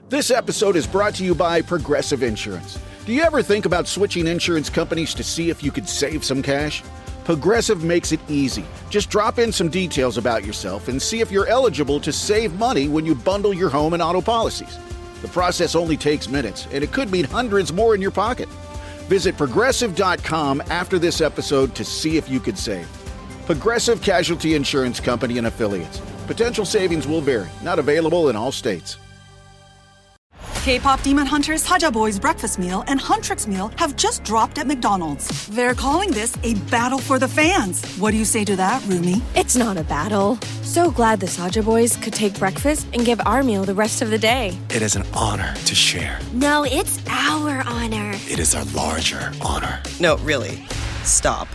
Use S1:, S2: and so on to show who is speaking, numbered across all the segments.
S1: This episode is brought to you by Progressive Insurance. Do you ever think about switching insurance companies to see if you could save some cash? Progressive makes it easy. Just drop in some details about yourself and see if you're eligible to save money when you bundle your home and auto policies. The process only takes minutes, and it could mean hundreds more in your pocket. Visit Progressive.com after this episode to see if you could save. Progressive Casualty Insurance Company and Affiliates. Potential savings will vary. Not available in all states.
S2: K-pop Demon Hunters, Haja Boys breakfast meal and Huntrix meal have just dropped at McDonald's. They're calling this a battle for the fans. What do you say to that, Rumi?
S3: It's not a battle. So glad the Saja Boys could take breakfast and give our meal the rest of the day.
S4: It is an honor to share.
S5: No, it's our honor.
S4: It is our larger honor.
S6: No, really. Stop.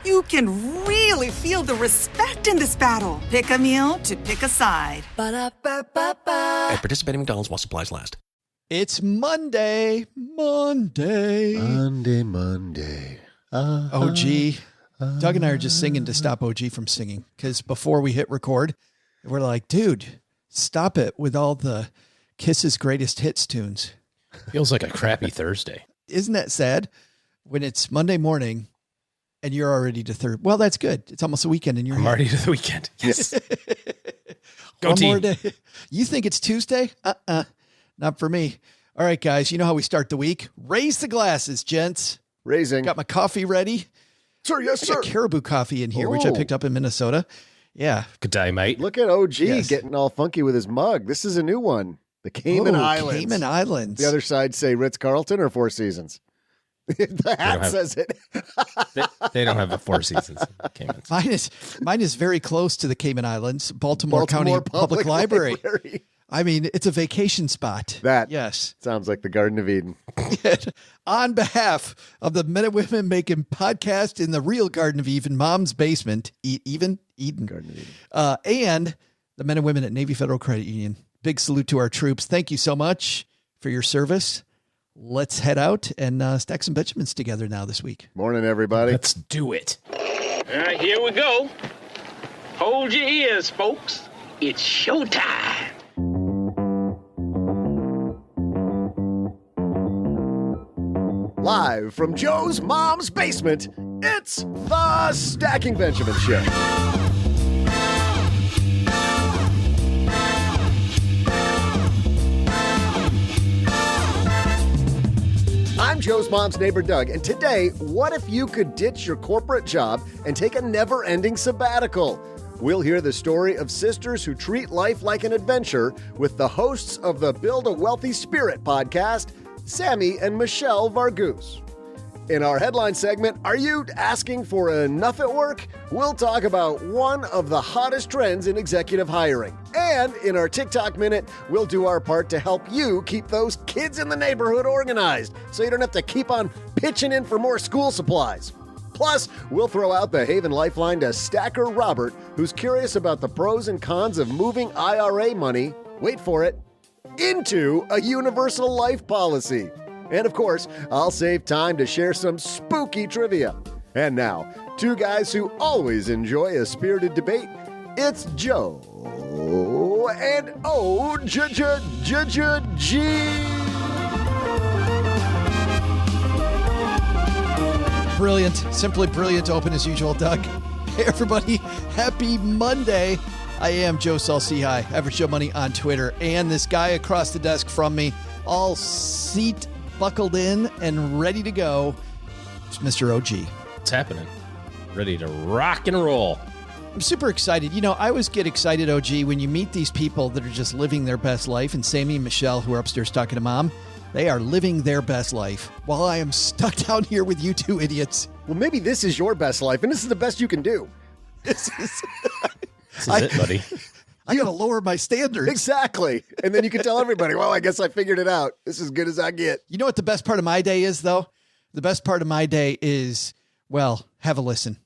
S2: You can really feel the respect in this battle. Pick a meal to pick a side.
S4: Ba-da-ba-ba-ba. At participating McDonald's while supplies last.
S7: It's Monday.
S8: Monday.
S7: OG. Doug and I are just singing to stop OG from singing because before we hit record, we're like, dude, stop it with all the Kiss's greatest hits tunes.
S8: Feels like a crappy Thursday.
S7: Isn't that sad when it's Monday morning and you're already to third? Well, that's good. It's almost a weekend and you're
S8: already to the weekend. Yes. Go
S7: One
S8: team.
S7: more day. You think it's Tuesday? Not for me. All right, guys. You know how we start the week? Raise the glasses, gents.
S9: Raising.
S7: Got my coffee ready.
S9: Sir, yes,
S7: I
S9: sir.
S7: got Caribou coffee in here, which I picked up in Minnesota. Yeah.
S8: Good day, mate.
S9: Look at OG getting all funky with his mug. This is a new one. The Cayman Islands.
S7: Cayman Islands.
S9: The other side say Ritz-Carlton or Four Seasons. The hat says it.
S8: They don't have a Four Seasons.
S7: Mine is very close to the Cayman Islands, Baltimore County Public Library. I mean, it's a vacation spot.
S9: Yes. Sounds like the Garden of Eden.
S7: On behalf of the men and women making podcast in the real Garden of Eden, Mom's Basement, Eden?
S9: Garden of Eden.
S7: And the men and women at Navy Federal Credit Union. Big salute to our troops. Thank you so much for your service. Let's head out and stack some Benjamins together now this week.
S9: Morning, everybody.
S8: Let's do it.
S10: All right, here we go. Hold your ears, folks. It's showtime.
S9: Live from Joe's mom's basement, it's the Stacking Benjamin Show. I'm Joe's mom's neighbor, Doug, and today, what if you could ditch your corporate job and take a never-ending sabbatical? We'll hear the story of sisters who treat life like an adventure with the hosts of the Build a Wealthy Spirit podcast, Sammie and Michelle Varghese. In our headline segment, Are You Asking for Enough at Work? We'll talk about one of the hottest trends in executive hiring. And in our TikTok Minute, we'll do our part to help you keep those kids in the neighborhood organized so you don't have to keep on pitching in for more school supplies. Plus, we'll throw out the Haven LifeLine to Stacker Robert, who's curious about the pros and cons of moving IRA money, wait for it, into a universal life policy. And of course, I'll save time to share some spooky trivia. And now, two guys who always enjoy a spirited debate. It's Joe and O-G.
S7: Brilliant. Simply brilliant open as usual, Doug. Hey, everybody. Happy Monday. I am Joe Saul-Sehy, Average Joe Money on Twitter. And this guy across the desk from me, all seat buckled in and ready to go, it's Mr. OG.
S8: What's happening? Ready to rock and roll.
S7: I'm super excited. You know, I always get excited, OG, when you meet these people that are just living their best life. And Sammie and Michelle, who are upstairs talking to Mom, they are living their best life while I am stuck down here with you two idiots.
S9: Well, maybe this is your best life, and this is the best you can do.
S7: This is
S8: it, buddy.
S7: I got to lower my standards.
S9: Exactly. And then you can tell everybody, well, I guess I figured it out. This is as good as I get.
S7: You know what the best part of my day is, though? The best part of my day is, well, have a listen.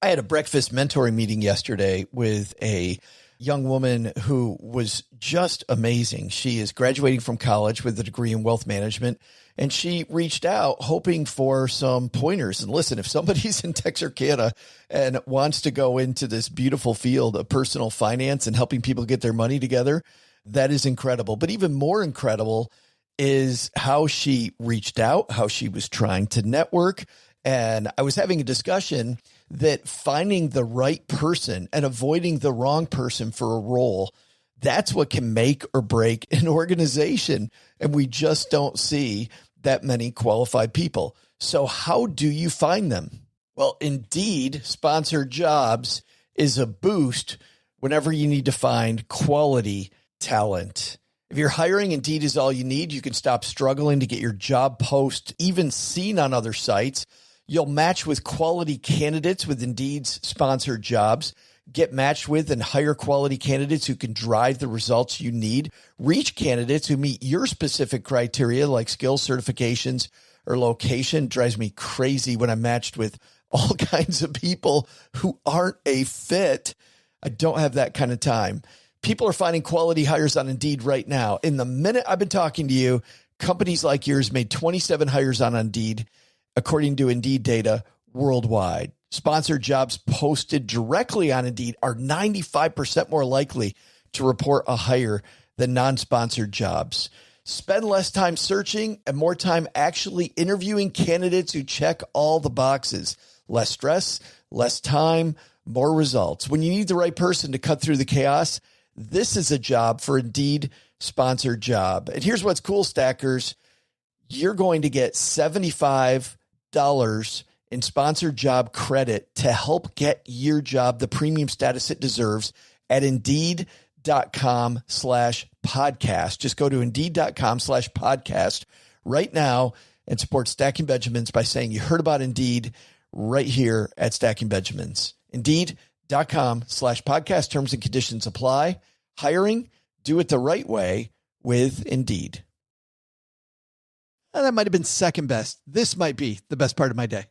S7: I had a breakfast mentoring meeting yesterday with a young woman who was just amazing. She is graduating from college with a degree in wealth management, and she reached out hoping for some pointers. And listen, if somebody's in Texarkana and wants to go into this beautiful field of personal finance and helping people get their money together, That is incredible. But even more incredible is how she reached out, how she was trying to network. And I was having a discussion that finding the right person and avoiding the wrong person for a role, that's what can make or break an organization. And we just don't see that many qualified people. So how do you find them? Well, Indeed sponsored jobs is a boost whenever you need to find quality talent. If you're hiring, Indeed is all you need. You can stop struggling to get your job post even seen on other sites. You'll match with quality candidates with Indeed's sponsored jobs. Get matched with and hire quality candidates who can drive the results you need. Reach candidates who meet your specific criteria like skills, certifications, or location. It drives me crazy when I'm matched with all kinds of people who aren't a fit. I don't have that kind of time. People are finding quality hires on Indeed right now. In the minute I've been talking to you, companies like yours made 27 hires on Indeed, according to Indeed data worldwide. Sponsored jobs posted directly on Indeed are 95% more likely to report a hire than non-sponsored jobs. Spend less time searching and more time actually interviewing candidates who check all the boxes. Less stress, less time, more results. When you need the right person to cut through the chaos, this is a job for Indeed sponsored job. And here's what's cool, Stackers. You're going to get $75 in sponsored job credit to help get your job the premium status it deserves at Indeed.com/podcast. Just go to Indeed.com/podcast right now and support Stacking Benjamins by saying you heard about Indeed right here at Stacking Benjamins. Indeed.com/podcast. Terms and conditions apply. Hiring, do it the right way with Indeed.
S11: And that might have been second best. This might be the best part of my day.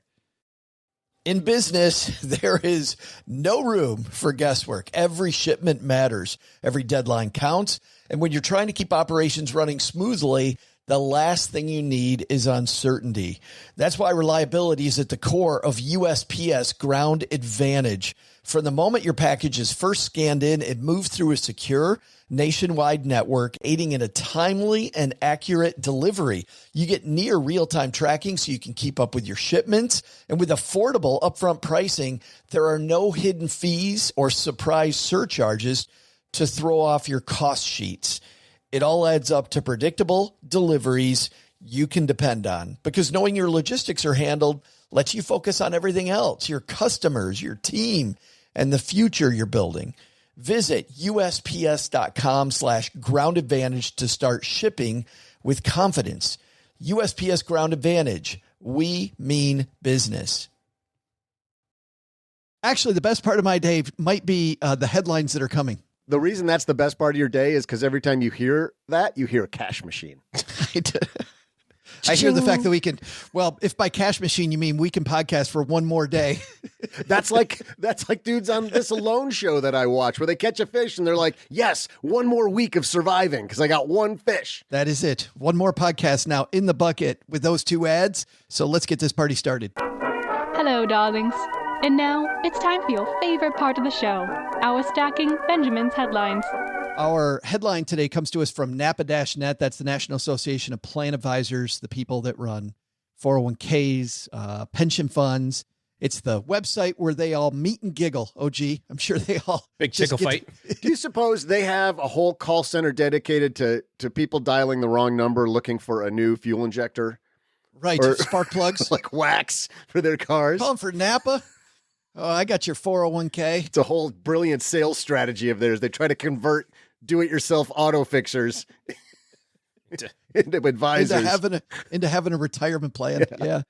S7: In business, there is no room for guesswork. Every shipment matters. Every deadline counts. And when you're trying to keep operations running smoothly, the last thing you need is uncertainty. That's why reliability is at the core of USPS Ground Advantage. From the moment your package is first scanned in, it moves through a secure nationwide network, aiding in a timely and accurate delivery. You get near real-time tracking so you can keep up with your shipments. And with affordable upfront pricing, there are no hidden fees or surprise surcharges to throw off your cost sheets. It all adds up to predictable deliveries you can depend on, because knowing your logistics are handled lets you focus on everything else, your customers, your team, and the future you're building. Visit USPS.com/Ground Advantage to start shipping with confidence. USPS Ground Advantage. We mean business.
S11: Actually, the best part of my day might be the headlines that are coming.
S9: The reason that's the best part of your day is because every time you hear that, you hear a cash machine.
S11: I hear the fact that we can, well, if by cash machine you mean we can podcast for one more day.
S9: That's like dudes on this Alone show that I watch where they catch a fish and they're like, yes, one more week of surviving because I got one fish.
S11: That is it. One more podcast now in the bucket with those two ads. So let's get this party started.
S12: Hello, darlings. And now it's time for your favorite part of the show, our Stacking Benjamins headlines.
S11: Our headline today comes to us from NAPA-Net. That's the National Association of Plan Advisors, the people that run 401ks, pension funds. It's the website where they all meet and giggle. OG, I'm sure they all
S8: big tickle fight.
S9: Do you suppose they have a whole call center dedicated to people dialing the wrong number looking for a new fuel injector?
S11: Right, or spark plugs.
S9: Like wax for their cars.
S11: Calling for Napa? Oh, I got your 401k.
S9: It's a whole brilliant sales strategy of theirs. They try to convert do-it-yourself auto fixers into advisors.
S11: Into having a retirement plan. Yeah.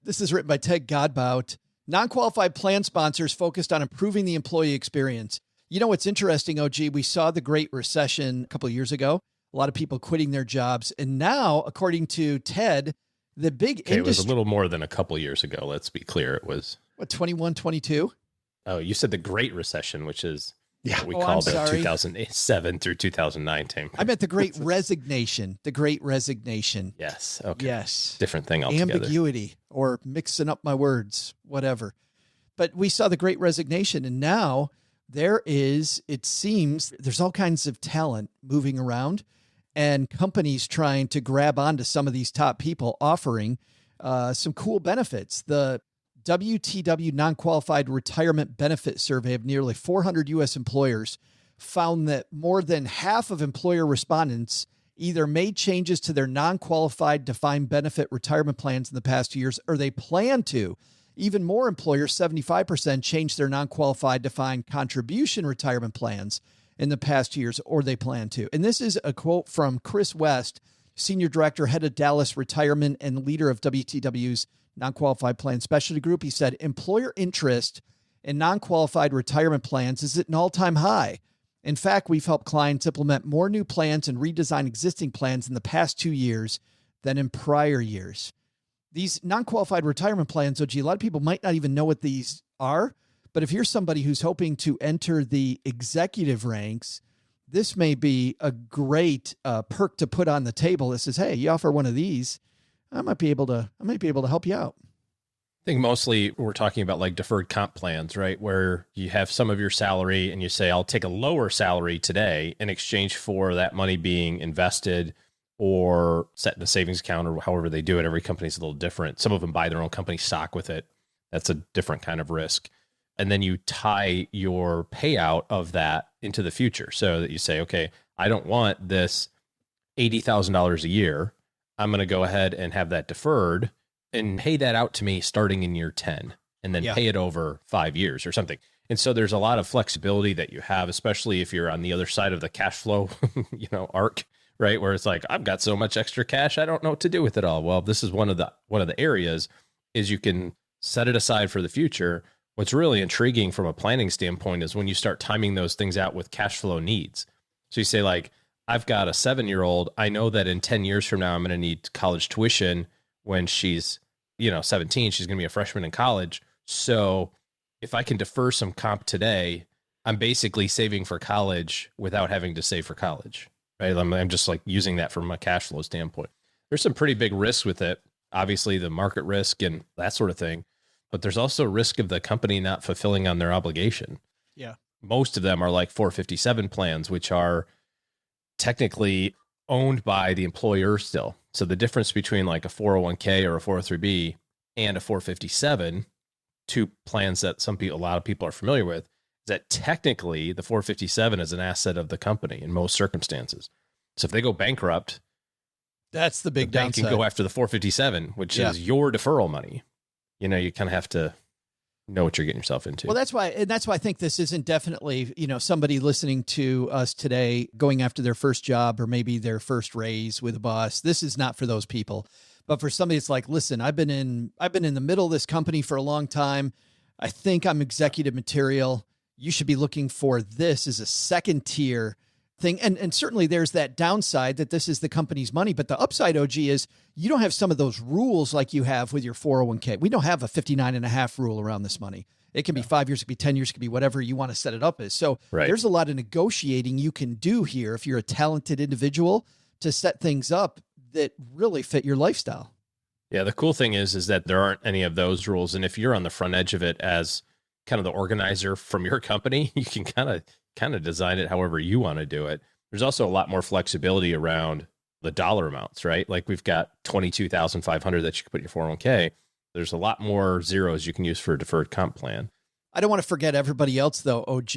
S11: This is written by Ted Godbout. Non-qualified plan sponsors focused on improving the employee experience. You know what's interesting, OG? We saw the Great Recession a couple of years ago. A lot of people quitting their jobs. And now, according to Ted, the big industry...
S8: It was a little more than a couple years ago. Let's be clear. It was...
S11: What, 21, 22?
S8: Oh, you said the Great Recession, which is what we called the 2007 through 2009 time.
S11: I meant the Great Resignation. The Great Resignation.
S8: Yes. Okay.
S11: Yes.
S8: Different thing altogether.
S11: Ambiguity or mixing up my words, whatever. But we saw the Great Resignation, and now it seems there's all kinds of talent moving around and companies trying to grab onto some of these top people offering some cool benefits. The WTW Non-Qualified Retirement Benefit Survey of nearly 400 U.S. employers found that more than half of employer respondents either made changes to their non-qualified defined benefit retirement plans in the past 2 years, or they plan to. Even more employers, 75%, changed their non-qualified defined contribution retirement plans in the past 2 years, or they plan to. And this is a quote from Chris West, Senior Director, Head of Dallas Retirement and leader of WTW's Non-Qualified Plan Specialty Group. He said, employer interest in non-qualified retirement plans is at an all-time high. In fact, we've helped clients implement more new plans and redesign existing plans in the past 2 years than in prior years. These non-qualified retirement plans, OG, a lot of people might not even know what these are, but if you're somebody who's hoping to enter the executive ranks, this may be a great perk to put on the table that says, hey, you offer one of these, I might be able to help you out.
S8: I think mostly we're talking about like deferred comp plans, right? Where you have some of your salary and you say, I'll take a lower salary today in exchange for that money being invested or set in a savings account, or however they do it. Every company's a little different. Some of them buy their own company stock with it. That's a different kind of risk. And then you tie your payout of that into the future so that you say, okay, I don't want this $80,000 a year. I'm going to go ahead and have that deferred and pay that out to me starting in year 10 and then pay it over 5 years or something. And so there's a lot of flexibility that you have, especially if you're on the other side of the cash flow, arc, right? Where it's like, I've got so much extra cash, I don't know what to do with it all. Well, this is one of the areas is you can set it aside for the future. What's really intriguing from a planning standpoint is when you start timing those things out with cash flow needs. So you say like, I've got a 7-year-old. I know that in 10 years from now, I'm going to need college tuition when she's 17, she's going to be a freshman in college. So if I can defer some comp today, I'm basically saving for college without having to save for college, right? I'm just like using that from a cash flow standpoint. There's some pretty big risks with it. Obviously the market risk and that sort of thing, but there's also risk of the company not fulfilling on their obligation.
S11: Yeah.
S8: Most of them are like 457 plans, which are technically owned by the employer still. So the difference between like a 401k or a 403b and a 457, two plans that a lot of people are familiar with, is that technically the 457 is an asset of the company in most circumstances. So if they go bankrupt,
S11: that's the big
S8: bank
S11: downside.
S8: can go after the 457, which is your deferral money. You kind of have to know what you're getting yourself into.
S11: Well, that's why I think this isn't definitely, somebody listening to us today going after their first job or maybe their first raise with a boss. This is not for those people. But for somebody, it's like, listen, I've been in the middle of this company for a long time. I think I'm executive material. You should be looking for this as a second tier thing. And certainly there's that downside that this is the company's money. But the upside, OG, is you don't have some of those rules like you have with your 401k. We don't have a 59.5 rule around this money. It can be 5 years, it could be 10 years, it could be whatever you want to set it up as. So there's a lot of negotiating you can do here if you're a talented individual to set things up that really fit your lifestyle.
S8: Yeah, the cool thing is that there aren't any of those rules. And if you're on the front edge of it as kind of the organizer from your company, you can kind of design it however you want to do it. There's also a lot more flexibility around the dollar amounts, right? Like we've got $22,500 that you can put in your 401k. There's a lot more zeros you can use for a deferred comp plan.
S11: I don't want to forget everybody else though, OG.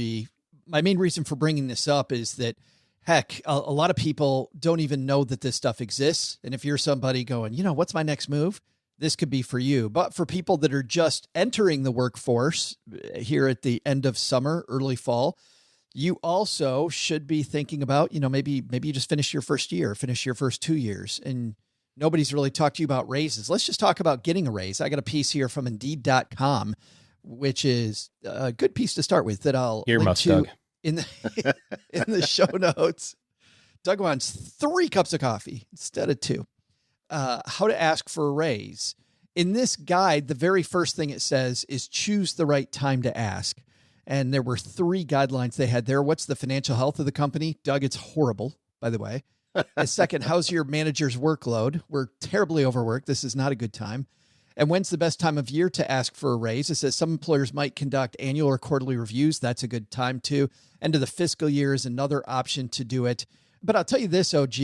S11: My main reason for bringing this up is that, heck, a lot of people don't even know that this stuff exists. And if you're somebody going, what's my next move? This could be for you. But for people that are just entering the workforce here at the end of summer, early fall, you also should be thinking about, maybe you just finish your first year, finish your first 2 years, and nobody's really talked to you about raises. Let's just talk about getting a raise. I got a piece here from Indeed.com, which is a good piece to start with that I'll link to
S8: Doug.
S11: in the show notes. Doug wants 3 cups of coffee instead of 2. How to ask for a raise. In this guide, the very first thing it says is choose the right time to ask. And there were 3 guidelines they had there. What's the financial health of the company? Doug, it's horrible, by the way. And second, how's your manager's workload? We're terribly overworked. This is not a good time. And when's the best time of year to ask for a raise? It says some employers might conduct annual or quarterly reviews. That's a good time too. End of the fiscal year is another option to do it. But I'll tell you this, OG,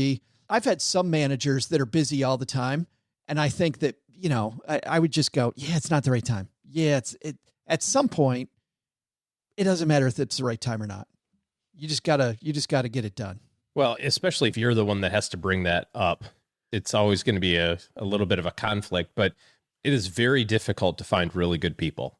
S11: I've had some managers that are busy all the time. And I think that, I would just go, yeah, it's not the right time. Yeah, at some point, it doesn't matter if it's the right time or not. You just gotta get it done.
S8: Well, especially if you're the one that has to bring that up, it's always going to be a little bit of a conflict, but it is very difficult to find really good people,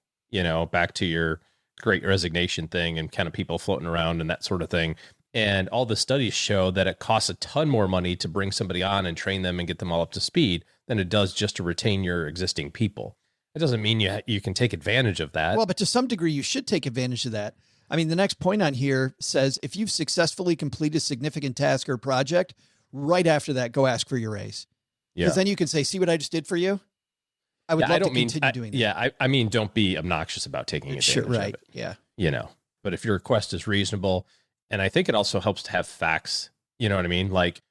S8: back to your Great Resignation thing and kind of people floating around and that sort of thing. And all the studies show that it costs a ton more money to bring somebody on and train them and get them all up to speed than it does just to retain your existing people. It doesn't mean you can take advantage of that.
S11: Well, but to some degree, you should take advantage of that. I mean, the next point on here says, if you've successfully completed a significant task or project, right after that, go ask for your raise. Because then you can say, see what I just did for you? I would love to continue doing that.
S8: Yeah, I mean, don't be obnoxious about taking advantage of it.
S11: Yeah.
S8: But if your request is reasonable, and I think it also helps to have facts, you know what I mean? Like,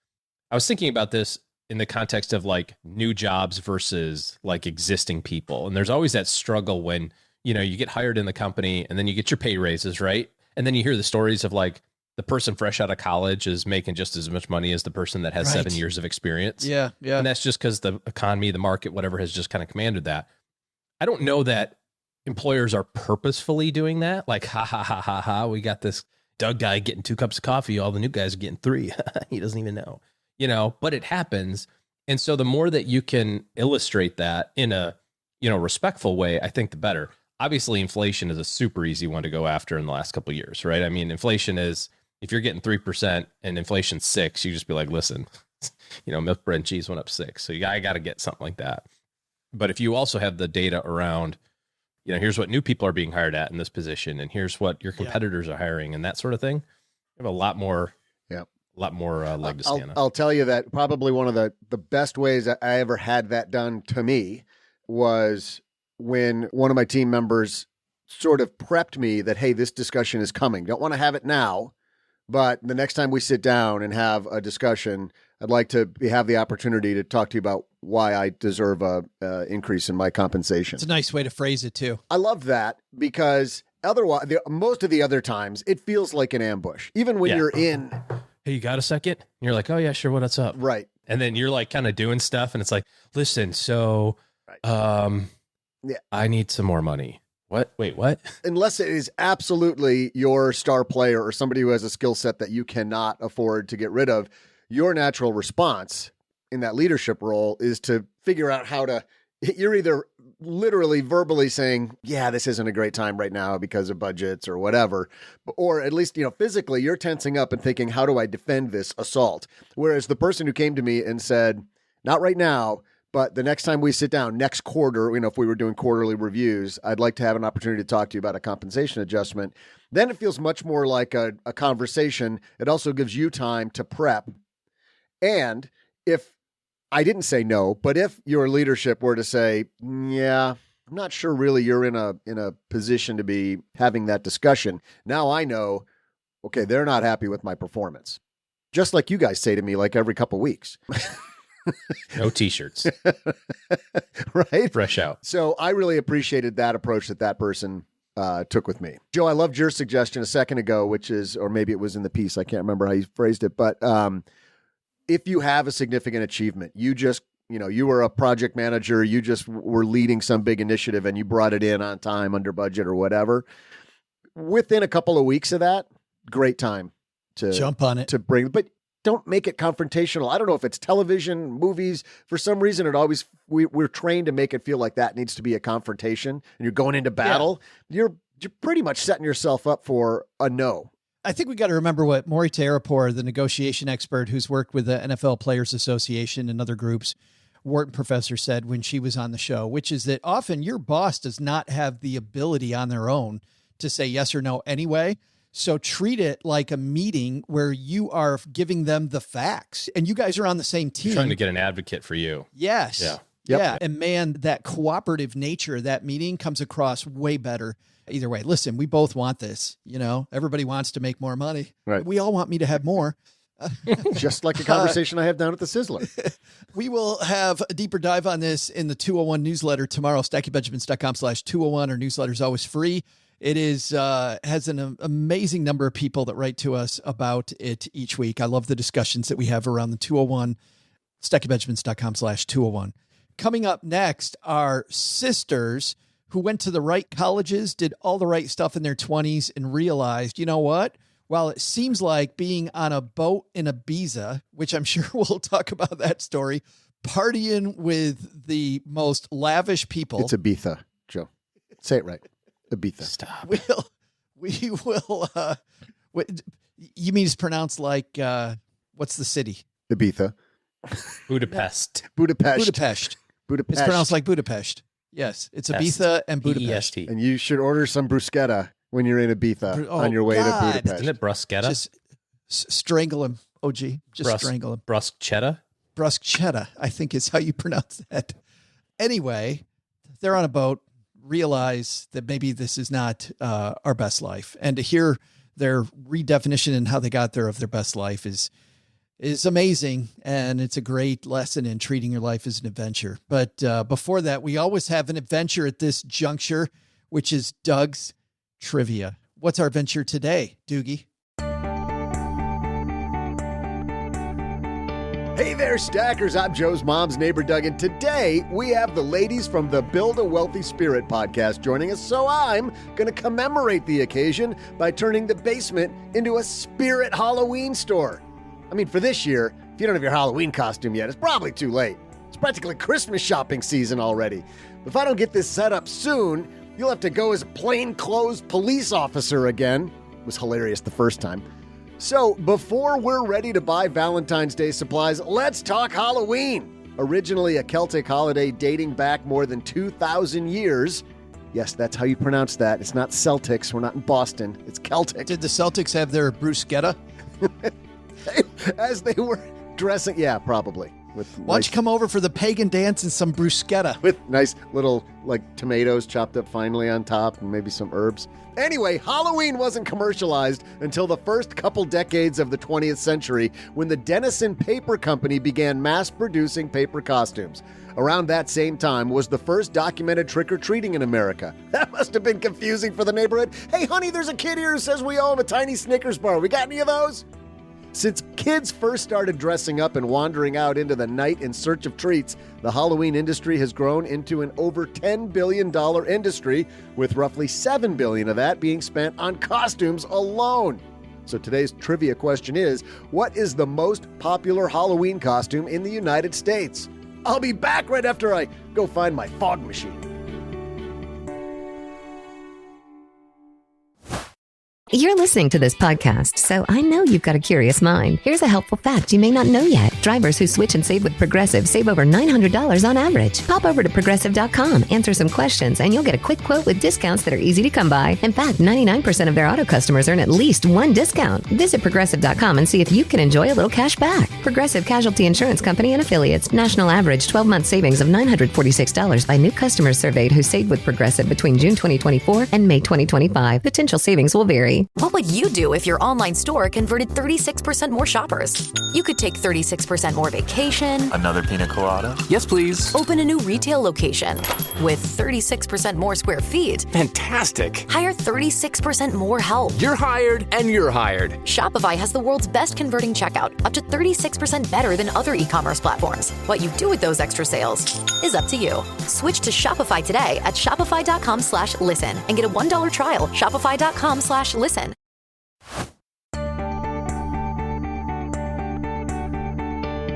S8: I was thinking about this in the context of like new jobs versus like existing people. And there's always that struggle when, you get hired in the company and then you get your pay raises, right? And then you hear the stories of like the person fresh out of college is making just as much money as the person that has 7 years of experience.
S11: Yeah.
S8: And that's just because the economy, the market, whatever has just kind of commanded that. I don't know that employers are purposefully doing that. Like, ha, we got this Doug guy getting 2 cups of coffee. All the new guys are getting 3. He doesn't even know, but it happens. And so the more that you can illustrate that in a, respectful way, I think the better. Obviously, inflation is a super easy one to go after in the last couple of years, right? I mean, inflation is, if you're getting 3% and inflation's 6%, you just be like, listen, milk, bread, and cheese went up 6%. So I got to get something like that. But if you also have the data around, here's what new people are being hired at in this position, and here's what your competitors are hiring and that sort of thing, you have a lot more, leg to stand on.
S9: I'll tell you that probably one of the best ways I ever had that done to me was when one of my team members sort of prepped me that, hey, this discussion is coming. Don't want to have it now, but the next time we sit down and have a discussion, I'd like to have the opportunity to talk to you about why I deserve a increase in my compensation.
S11: It's a nice way to phrase it too.
S9: I love that because otherwise, most of the other times, it feels like an ambush. Even when you're in...
S8: Hey, you got a second? And you're like, oh yeah, sure. What's up?
S9: Right.
S8: And then you're like kind of doing stuff and it's like, listen, so, I need some more money. What? Wait, what?
S9: Unless it is absolutely your star player or somebody who has a skill set that you cannot afford to get rid of, your natural response in that leadership role is to figure out how to, you're either literally verbally saying, yeah, this isn't a great time right now because of budgets or whatever, or at least, physically you're tensing up and thinking, how do I defend this assault? Whereas the person who came to me and said, not right now, but the next time we sit down, next quarter, if we were doing quarterly reviews, I'd like to have an opportunity to talk to you about a compensation adjustment. Then it feels much more like a conversation. It also gives you time to prep. And if I didn't say no, but if your leadership were to say, yeah, I'm not sure really you're in a position to be having that discussion. Now I know, okay, they're not happy with my performance. Just like you guys say to me, like every couple of weeks.
S8: No t-shirts.
S9: Right?
S8: Fresh out.
S9: So I really appreciated that approach that person took with me. Joe, I loved your suggestion a second ago, which is, or maybe it was in the piece, I can't remember how you phrased it, but if you have a significant achievement, you just, you were a project manager, you just were leading some big initiative and you brought it in on time, under budget or whatever. Within a couple of weeks of that, great time to
S11: jump on it,
S9: to bring, but don't make it confrontational. I don't know if it's television, movies. For some reason, we're trained to make it feel like that needs to be a confrontation, and you're going into battle. Yeah. You're pretty much setting yourself up for a no.
S11: I think we got to remember what Maury Terrapore, the negotiation expert who's worked with the NFL Players Association and other groups, Wharton professor, said when she was on the show, which is that often your boss does not have the ability on their own to say yes or no anyway. So treat it like a meeting where you are giving them the facts and you guys are on the same team.
S8: You're trying to get an advocate for you.
S11: Yes.
S8: Yeah.
S9: Yep.
S11: Yeah. And man, that cooperative nature of that meeting comes across way better either way. Listen, we both want this, everybody wants to make more money.
S9: Right.
S11: We all want me to have more.
S9: Just like a conversation I have down at the Sizzler.
S11: We will have a deeper dive on this in the 201 newsletter tomorrow. StackyBenjamins.com/201. Our newsletter is always free. It is has an amazing number of people that write to us about it each week. I love the discussions that we have around the 201. StackyBenjamins.com/201. Coming up next are sisters who went to the right colleges, did all the right stuff in their 20s, and realized, you know what? While it seems like being on a boat in Ibiza, which I'm sure we'll talk about that story, partying with the most lavish people.
S9: It's Ibiza, Joe. Say it right. Ibiza.
S8: Stop.
S11: We will. You mean it's pronounced like what's the city?
S9: Ibiza.
S8: Budapest.
S11: Budapest. It's pronounced like Budapest. Yes, it's Ibiza and Budapest.
S9: And you should order some bruschetta when you're in Ibiza on your way to Budapest.
S8: Isn't it bruschetta?
S11: Just strangle him, OG. Just strangle him.
S8: Bruschetta?
S11: Bruschetta, I think is how you pronounce that. Anyway, they're on a boat, realize that maybe this is not our best life. And to hear their redefinition and how they got there of their best life is amazing. And it's a great lesson in treating your life as an adventure. But before that, we always have an adventure at this juncture, which is Doug's Trivia. What's our adventure today, Doogie?
S9: Hey there, Stackers. I'm Joe's mom's neighbor, Doug, and today we have the ladies from the Build a Wealthy Spirit podcast joining us, so I'm going to commemorate the occasion by turning the basement into a spirit Halloween store. I mean, for this year, if you don't have your Halloween costume yet, it's probably too late. It's practically Christmas shopping season already. If I don't get this set up soon, you'll have to go as a plainclothes police officer again. It was hilarious the first time. So, before we're ready to buy Valentine's Day supplies, let's talk Halloween. Originally a Celtic holiday dating back more than 2,000 years. Yes, that's how you pronounce that. It's not Celtics. We're not in Boston. It's Celtic.
S11: Did the Celtics have their bruschetta?
S9: As they were dressing, yeah, probably.
S11: Why don't you come over for the pagan dance and some bruschetta?
S9: With nice little, tomatoes chopped up finely on top and maybe some herbs. Anyway, Halloween wasn't commercialized until the first couple decades of the 20th century when the Denison Paper Company began mass-producing paper costumes. Around that same time was the first documented trick-or-treating in America. That must have been confusing for the neighborhood. Hey, honey, there's a kid here who says we owe him a tiny Snickers bar. We got any of those? Since kids first started dressing up and wandering out into the night in search of treats, the Halloween industry has grown into an over $10 billion industry, with roughly $7 billion of that being spent on costumes alone. So today's trivia question is, what is the most popular Halloween costume in the United States? I'll be back right after I go find my fog machine.
S13: You're listening to this podcast, so I know you've got a curious mind. Here's a helpful fact you may not know yet. Drivers who switch and save with Progressive save over $900 on average. Pop over to Progressive.com, answer some questions, and you'll get a quick quote with discounts that are easy to come by. In fact, 99% of their auto customers earn at least one discount. Visit Progressive.com and see if you can enjoy a little cash back. Progressive Casualty Insurance Company and Affiliates. National average 12-month savings of $946 by new customers surveyed who saved with Progressive between June 2024 and May 2025. Potential savings will vary.
S14: What would you do if your online store converted 36% more shoppers? You could take 36% more vacation.
S15: Another pina colada? Yes, please.
S14: Open a new retail location with 36% more square feet.
S15: Fantastic.
S14: Hire 36% more help.
S15: You're hired and you're hired.
S14: Shopify has the world's best converting checkout, up to 36% better than other e-commerce platforms. What you do with those extra sales is up to you. Switch to Shopify today at shopify.com/listen and get a $1 trial. Shopify.com/listen.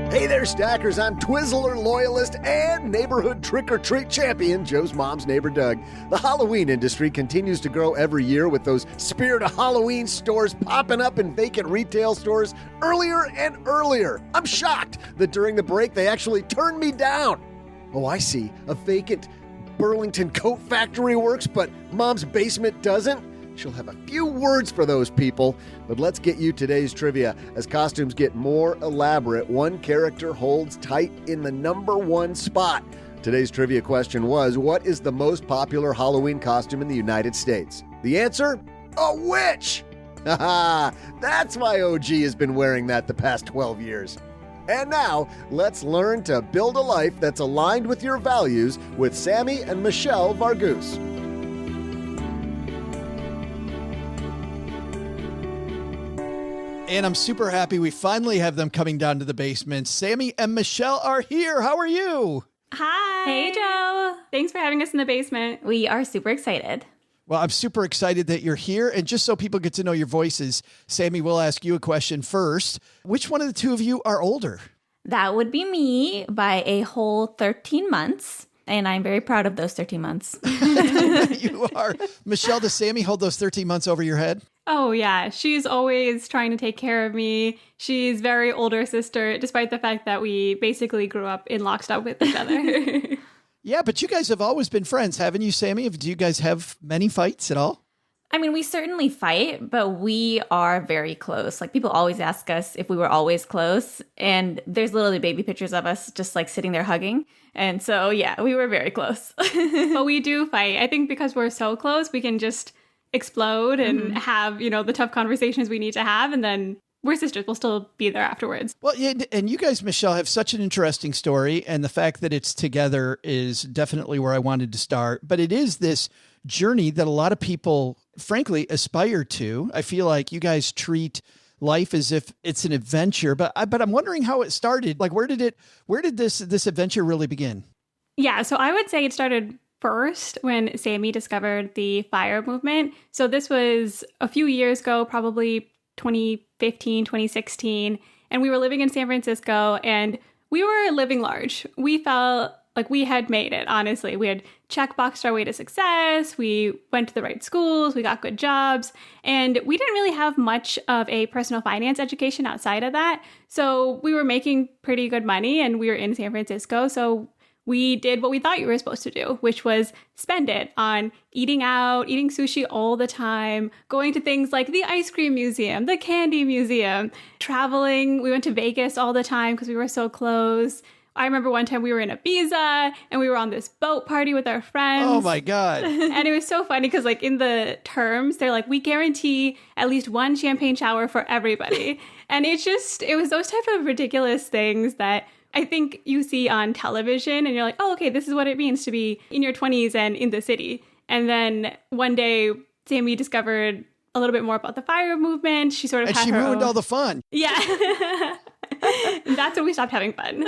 S9: Hey there, Stackers. I'm Twizzler loyalist and neighborhood trick-or-treat champion, Joe's mom's neighbor, Doug. The Halloween industry continues to grow every year with those Spirit of Halloween stores popping up in vacant retail stores earlier and earlier. I'm shocked that during the break they actually turned me down. Oh, I see. A vacant Burlington coat factory works, but mom's basement doesn't. She'll have a few words for those people, but let's get you today's trivia. As costumes get more elaborate, one character holds tight in the number one spot. Today's trivia question was, what is the most popular Halloween costume in the United States? The answer? A witch! Haha, that's why OG has been wearing that the past 12 years. And now, let's learn to build a life that's aligned with your values with Sammie and Michelle Varghese.
S11: And I'm super happy we finally have them coming down to the basement. Sammie and Michelle are here. How are you?
S16: Hi.
S12: Hey, Joe. Thanks for having us in the basement.
S16: We are super excited.
S11: Well, I'm super excited that you're here. And just so people get to know your voices, Sammie, we'll ask you a question first. Which one of the two of you are older?
S16: That would be me by a whole 13 months. And I'm very proud of those 13 months.
S11: You are. Michelle, does Sammie hold those 13 months over your head?
S12: Oh, yeah. She's always trying to take care of me. She's very older sister, despite the fact that we basically grew up in lockstep with each other.
S11: Yeah, but you guys have always been friends, haven't you, Sammie? Do you guys have many fights at all?
S16: I mean, we certainly fight, but we are very close. Like, people always ask us if we were always close. And there's literally baby pictures of us just like sitting there hugging. And so, yeah, we were very close.
S12: But we do fight. I think because we're so close, we can just explode and have, the tough conversations we need to have. And then we're sisters. We'll still be there afterwards.
S11: Well, yeah, and you guys, Michelle, have such an interesting story. And the fact that it's together is definitely where I wanted to start. But it is this journey that a lot of people, frankly, aspire to. I feel like you guys treat life as if it's an adventure. But I'm wondering how it started. Like, where did this adventure really begin?
S12: Yeah, so I would say it started first when Sammie discovered the FIRE movement. So this was a few years ago, probably 2015, 2016. And we were living in San Francisco and we were living large. We felt like we had made it, honestly. We had checkboxed our way to success. We went to the right schools. We got good jobs. And we didn't really have much of a personal finance education outside of that. So we were making pretty good money and we were in San Francisco. So we did what we thought you were supposed to do, which was spend it on eating out, eating sushi all the time, going to things like the ice cream museum, the candy museum, traveling. We went to Vegas all the time because we were so close. I remember one time we were in Ibiza and we were on this boat party with our friends.
S11: Oh my God.
S12: And it was so funny because like in the terms, they're like, we guarantee at least one champagne shower for everybody. And it was those type of ridiculous things that I think you see on television and you're like, oh, okay, this is what it means to be in your 20s and in the city. And then one day, Sammie discovered a little bit more about the FIRE movement. She sort of
S11: and
S12: had
S11: she
S12: her
S11: ruined
S12: own...
S11: all the fun.
S12: Yeah. That's when we stopped having fun.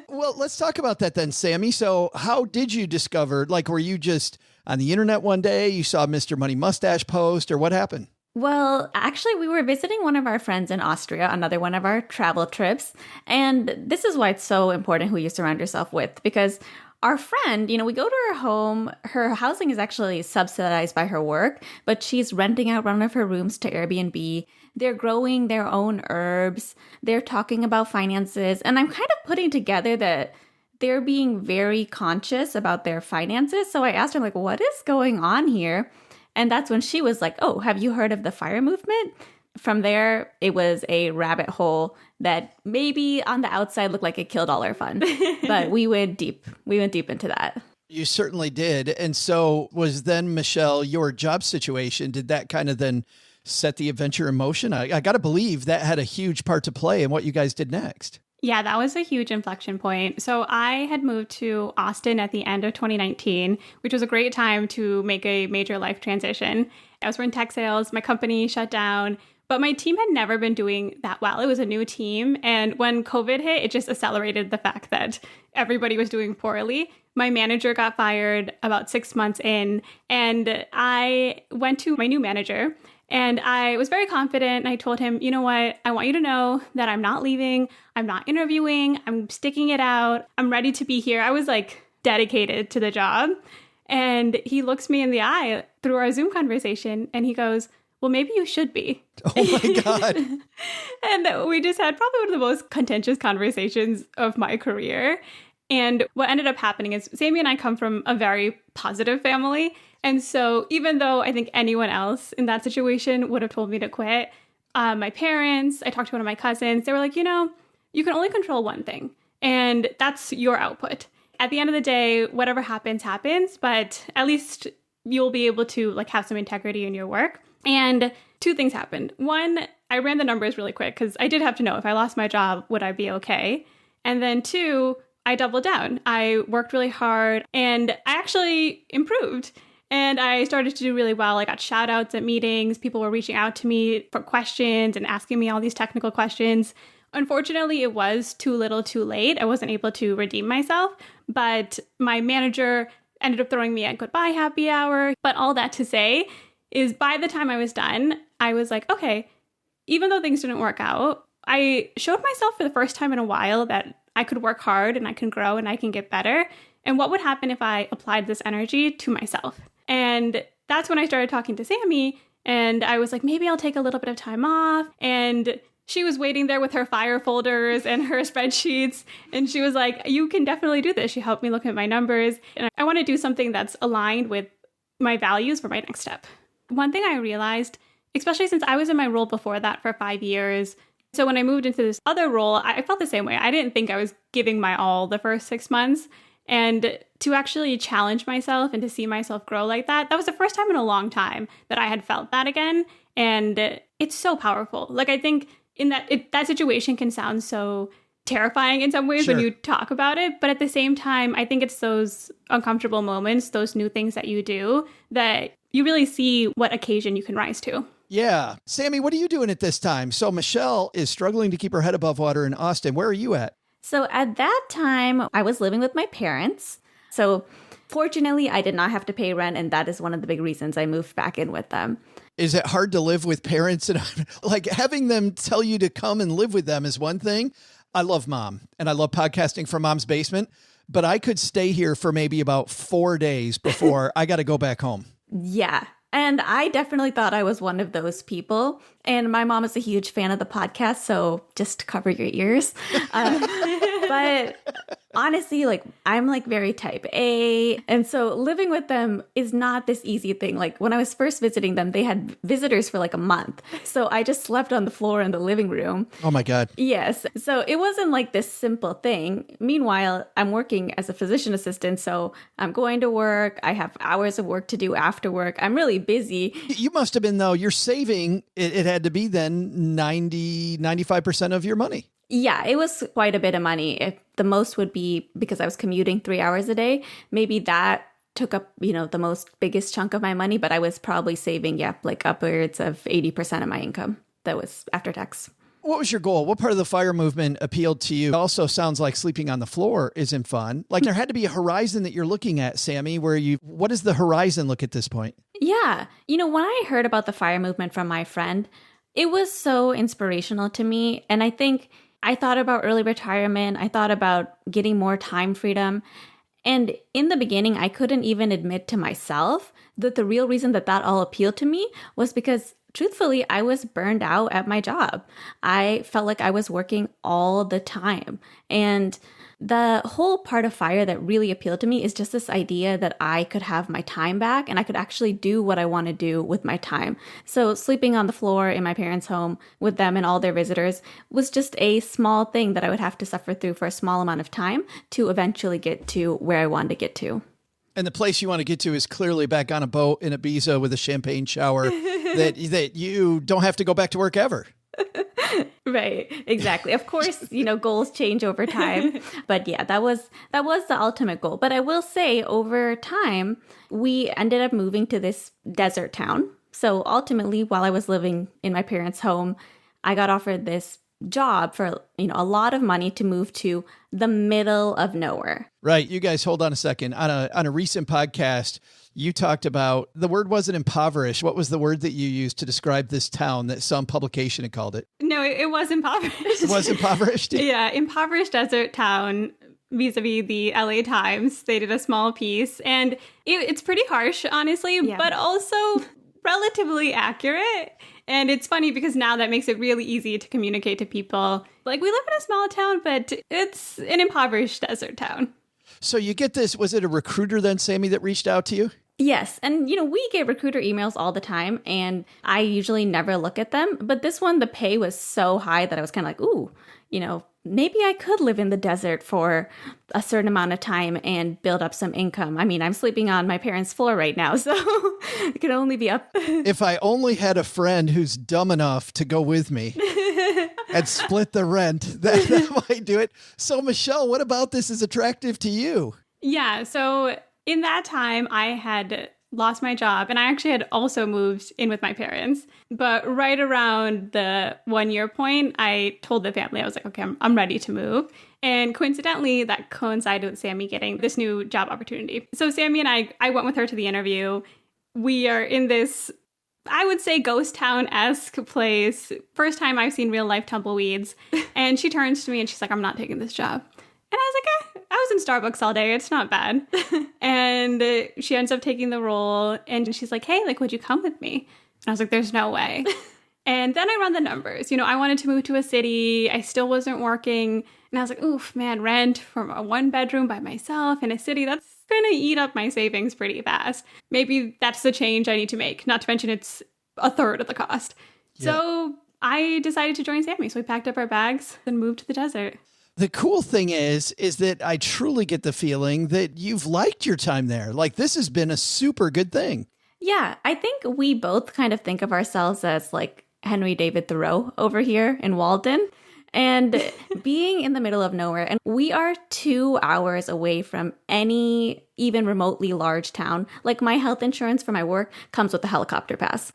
S11: Well, let's talk about that then, Sammie. So how did you discover, like, were you just on the internet one day, you saw Mr. Money Mustache post, or what happened?
S16: Well, actually, we were visiting one of our friends in Austria, another one of our travel trips. And this is why it's so important who you surround yourself with, because our friend, we go to her home. Her housing is actually subsidized by her work, but she's renting out one of her rooms to Airbnb. They're growing their own herbs. They're talking about finances. And I'm kind of putting together that they're being very conscious about their finances. So I asked her, like, what is going on here? And that's when she was like, oh, have you heard of the FIRE movement? From there, it was a rabbit hole that maybe on the outside looked like it killed all our fun. But we went deep. We went deep into that.
S11: You certainly did. And so was then, Michelle, your job situation, did that kind of then set the adventure in motion? I got to believe that had a huge part to play in what you guys did next.
S12: Yeah, that was a huge inflection point. So I had moved to Austin at the end of 2019, which was a great time to make a major life transition. I was in tech sales, my company shut down, but my team had never been doing that well. It was a new team. And when COVID hit, it just accelerated the fact that everybody was doing poorly. My manager got fired about 6 months in, and I went to my new manager. And I was very confident and I told him, you know what, I want you to know that I'm not leaving. I'm not interviewing. I'm sticking it out. I'm ready to be here. I was like dedicated to the job. And he looks me in the eye through our Zoom conversation and he goes, well, maybe you should be.
S11: Oh my God.
S12: And we just had probably one of the most contentious conversations of my career. And what ended up happening is Sammie and I come from a very positive family. And so even though I think anyone else in that situation would have told me to quit, my parents, I talked to one of my cousins, they were like, you can only control one thing, and that's your output. At the end of the day, whatever happens, happens, but at least you'll be able to like have some integrity in your work. And two things happened. One, I ran the numbers really quick because I did have to know if I lost my job, would I be okay? And then two, I doubled down. I worked really hard and I actually improved. And I started to do really well. I got shout outs at meetings. People were reaching out to me for questions and asking me all these technical questions. Unfortunately, it was too little too late. I wasn't able to redeem myself, but my manager ended up throwing me a goodbye happy hour. But all that to say is by the time I was done, I was like, okay, even though things didn't work out, I showed myself for the first time in a while that I could work hard and I can grow and I can get better. And what would happen if I applied this energy to myself? And that's when I started talking to Sammie, and I was like, maybe I'll take a little bit of time off. And she was waiting there with her fire folders and her spreadsheets. And she was like, you can definitely do this. She helped me look at my numbers. And I want to do something that's aligned with my values for my next step. One thing I realized, especially since I was in my role before that for 5 years. So when I moved into this other role, I felt the same way. I didn't think I was giving my all the first 6 months. And to actually challenge myself and to see myself grow like that was the first time in a long time that I had felt that again. And it's so powerful. Like, I think in that situation can sound so terrifying in some ways when you talk about it. But at the same time, I think it's those uncomfortable moments, those new things that you do, that you really see what occasion you can rise to.
S11: Yeah. Sammie, what are you doing at this time? So Michelle is struggling to keep her head above water in Austin. Where are you at?
S16: So at that time, I was living with my parents. So fortunately, I did not have to pay rent. And that is one of the big reasons I moved back in with them.
S11: Is it hard to live with parents? And like having them tell you to come and live with them is one thing. I love Mom and I love podcasting from Mom's basement, but I could stay here for maybe about 4 days before I got to go back home.
S16: Yeah. And I definitely thought I was one of those people. And my mom is a huge fan of the podcast, so just cover your ears. But honestly, like, I'm like very type A. And so living with them is not this easy thing. Like when I was first visiting them, they had visitors for like a month. So I just slept on the floor in the living room.
S11: Oh my God.
S16: Yes. So it wasn't like this simple thing. Meanwhile, I'm working as a physician assistant. So I'm going to work. I have hours of work to do after work. I'm really busy.
S11: You must have been, though, you're saving, it had to be then 95% of your money.
S16: Yeah, it was quite a bit of money. The most would be because I was commuting 3 hours a day. Maybe that took up, the biggest chunk of my money, but I was probably saving, like upwards of 80% of my income. That was after tax.
S11: What was your goal? What part of the FIRE movement appealed to you? It also sounds like sleeping on the floor isn't fun. Like there had to be a horizon that you're looking at, Sammie, what does the horizon look at this point?
S16: Yeah. When I heard about the FIRE movement from my friend, it was so inspirational to me. And I think I thought about early retirement. I thought about getting more time freedom. And in the beginning, I couldn't even admit to myself that the real reason that all appealed to me was because truthfully, I was burned out at my job. I felt like I was working all the time. And the whole part of FIRE that really appealed to me is just this idea that I could have my time back and I could actually do what I want to do with my time. So sleeping on the floor in my parents' home with them and all their visitors was just a small thing that I would have to suffer through for a small amount of time to eventually get to where I wanted to get to.
S11: And the place you want to get to is clearly back on a boat in Ibiza with a champagne shower that you don't have to go back to work ever.
S16: Right. Exactly. Of course, goals change over time. But yeah, that was the ultimate goal. But I will say over time, we ended up moving to this desert town. So ultimately, while I was living in my parents' home, I got offered this job for, a lot of money to move to the middle of nowhere.
S11: Right. You guys hold on a second. On a recent podcast, you talked about, the word wasn't impoverished. What was the word that you used to describe this town that some publication had called it?
S12: No, it was impoverished.
S11: It was impoverished?
S12: Yeah, impoverished desert town vis-a-vis the LA Times. They did a small piece and it's pretty harsh, honestly, but also relatively accurate. And it's funny because now that makes it really easy to communicate to people. Like, we live in a small town, but it's an impoverished desert town.
S11: So you get this, was it a recruiter then, Sammie, that reached out to you?
S16: Yes. And, we get recruiter emails all the time, and I usually never look at them. But this one, the pay was so high that I was kind of like, ooh, maybe I could live in the desert for a certain amount of time and build up some income. I mean, I'm sleeping on my parents' floor right now, so it can only be up.
S11: If I only had a friend who's dumb enough to go with me and split the rent, that might do it. So, Michelle, what about this is attractive to you?
S12: Yeah. So in that time, I had lost my job and I actually had also moved in with my parents. But right around the 1 year point, I told the family, I was like, okay, I'm ready to move. And coincidentally, that coincided with Sammie getting this new job opportunity. So Sammie and I went with her to the interview. We are in this, I would say, ghost town-esque place. First time I've seen real life tumbleweeds. And she turns to me and she's like, I'm not taking this job. And I was like, I was in Starbucks all day. It's not bad. And she ends up taking the role. And she's like, hey, like, would you come with me? And I was like, there's no way. And then I run the numbers. You know, I wanted to move to a city. I still wasn't working. And I was like, oof, man, rent from a 1-bedroom by myself in a city, that's going to eat up my savings pretty fast. Maybe that's the change I need to make. Not to mention it's a third of the cost. Yeah. So I decided to join Sammie. So we packed up our bags and moved to the desert.
S11: The cool thing is that I truly get the feeling that you've liked your time there. Like, this has been a super good thing.
S16: Yeah, I think we both kind of think of ourselves as like Henry David Thoreau over here in Walden. And being in the middle of nowhere, and we are 2 hours away from any even remotely large town. Like, my health insurance for my work comes with a helicopter pass.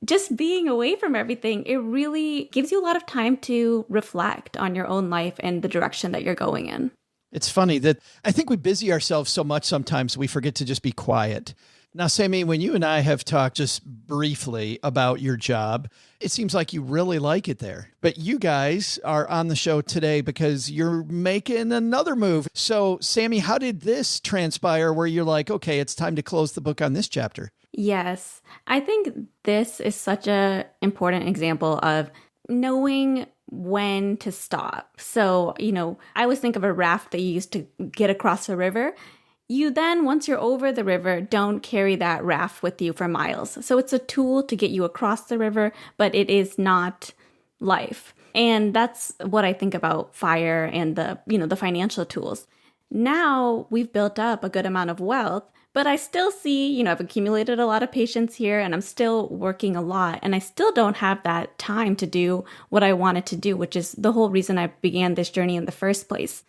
S16: Just being away from everything, it really gives you a lot of time to reflect on your own life and the direction that you're going in.
S11: It's funny that I think we busy ourselves so much sometimes we forget to just be quiet. Now, Sammie, when you and I have talked just briefly about your job, it seems like you really like it there. But you guys are on the show today because you're making another move. So, Sammie, how did this transpire where you're like, okay, it's time to close the book on this chapter?
S16: Yes, I think this is such an important example of knowing when to stop. So, you know, I always think of a raft that you use to get across a river. You then, once you're over the river, don't carry that raft with you for miles. So it's a tool to get you across the river, but it is not life. And that's what I think about FIRE and the financial tools. Now we've built up a good amount of wealth, but I still see, I've accumulated a lot of patience here and I'm still working a lot and I still don't have that time to do what I wanted to do, which is the whole reason I began this journey in the first place.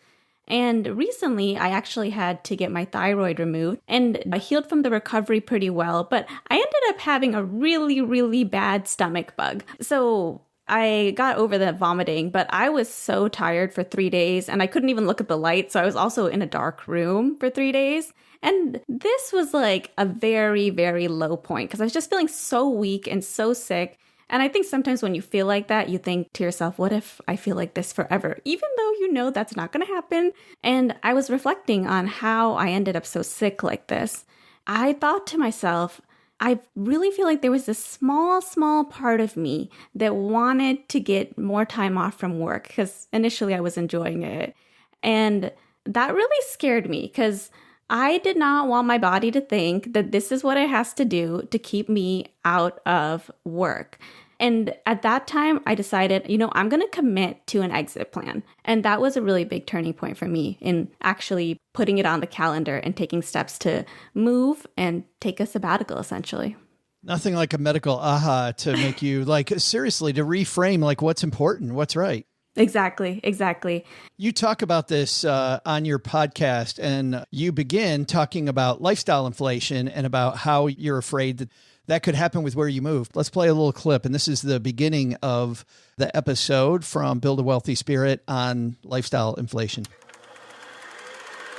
S16: And recently, I actually had to get my thyroid removed and I healed from the recovery pretty well, but I ended up having a really, really bad stomach bug. So I got over the vomiting, but I was so tired for 3 days and I couldn't even look at the light. So I was also in a dark room for 3 days. And this was like a very, very low point because I was just feeling so weak and so sick. And I think sometimes when you feel like that, you think to yourself, what if I feel like this forever? Even though you know that's not going to happen. And I was reflecting on how I ended up so sick like this. I thought to myself, I really feel like there was this small part of me that wanted to get more time off from work because initially I was enjoying it. And that really scared me because I did not want my body to think that this is what it has to do to keep me out of work. And at that time, I decided, I'm going to commit to an exit plan. And that was a really big turning point for me in actually putting it on the calendar and taking steps to move and take a sabbatical, essentially.
S11: Nothing like a medical aha to make you seriously, to reframe what's important, what's right.
S16: Exactly.
S11: You talk about this on your podcast and you begin talking about lifestyle inflation and about how you're afraid that could happen with where you move. Let's play a little clip. And this is the beginning of the episode from Build a Wealthy Spirit on lifestyle inflation.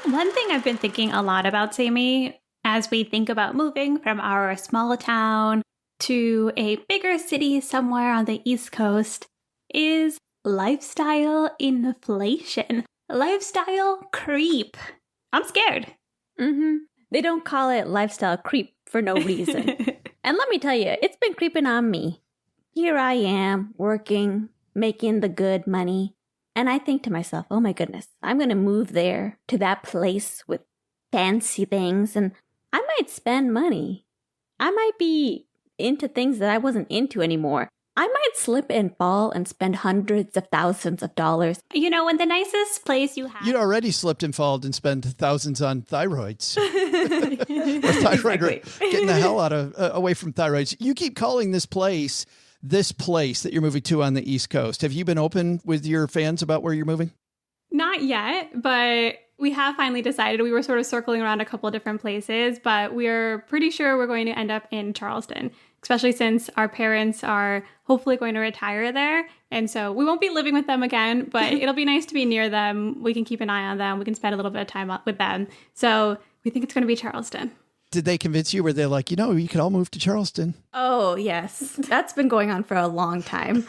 S12: One thing I've been thinking a lot about, Sammie, as we think about moving from our small town to a bigger city somewhere on the East Coast, is lifestyle inflation, lifestyle creep. I'm scared.
S16: Mm-hmm. They don't call it lifestyle creep for no reason. And let me tell you, it's been creeping on me. Here I am working, making the good money. And I think to myself, oh my goodness, I'm going to move there to that place with fancy things. And I might spend money. I might be into things that I wasn't into anymore. I might slip and fall and spend hundreds of thousands of dollars.
S12: You know, when the nicest place you have.
S11: You'd already slipped and fallen and spent thousands on thyroids. Or thyroid, getting the hell out of away from thyroids. You keep calling this place that you're moving to on the East Coast. Have you been open with your fans about where you're moving?
S12: Not yet, but we have finally decided. We were sort of circling around a couple of different places, but we're pretty sure we're going to end up in Charleston, especially since our parents are hopefully going to retire there. And so we won't be living with them again, but it'll be nice to be near them. We can keep an eye on them. We can spend a little bit of time with them. So we think it's going to be Charleston.
S11: Did they convince you? Were they like, you could all move to Charleston?
S16: Oh, yes. That's been going on for a long time.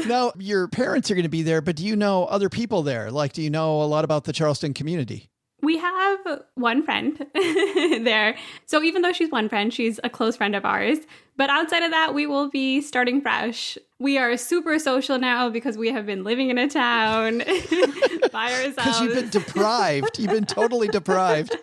S11: Now, your parents are going to be there, but do you know other people there? Like, do you know a lot about the Charleston community?
S12: We have one friend there. So even though she's one friend, she's a close friend of ours. But outside of that, we will be starting fresh. We are super social now because we have been living in a town by ourselves.
S11: Because you've been deprived. You've been totally deprived.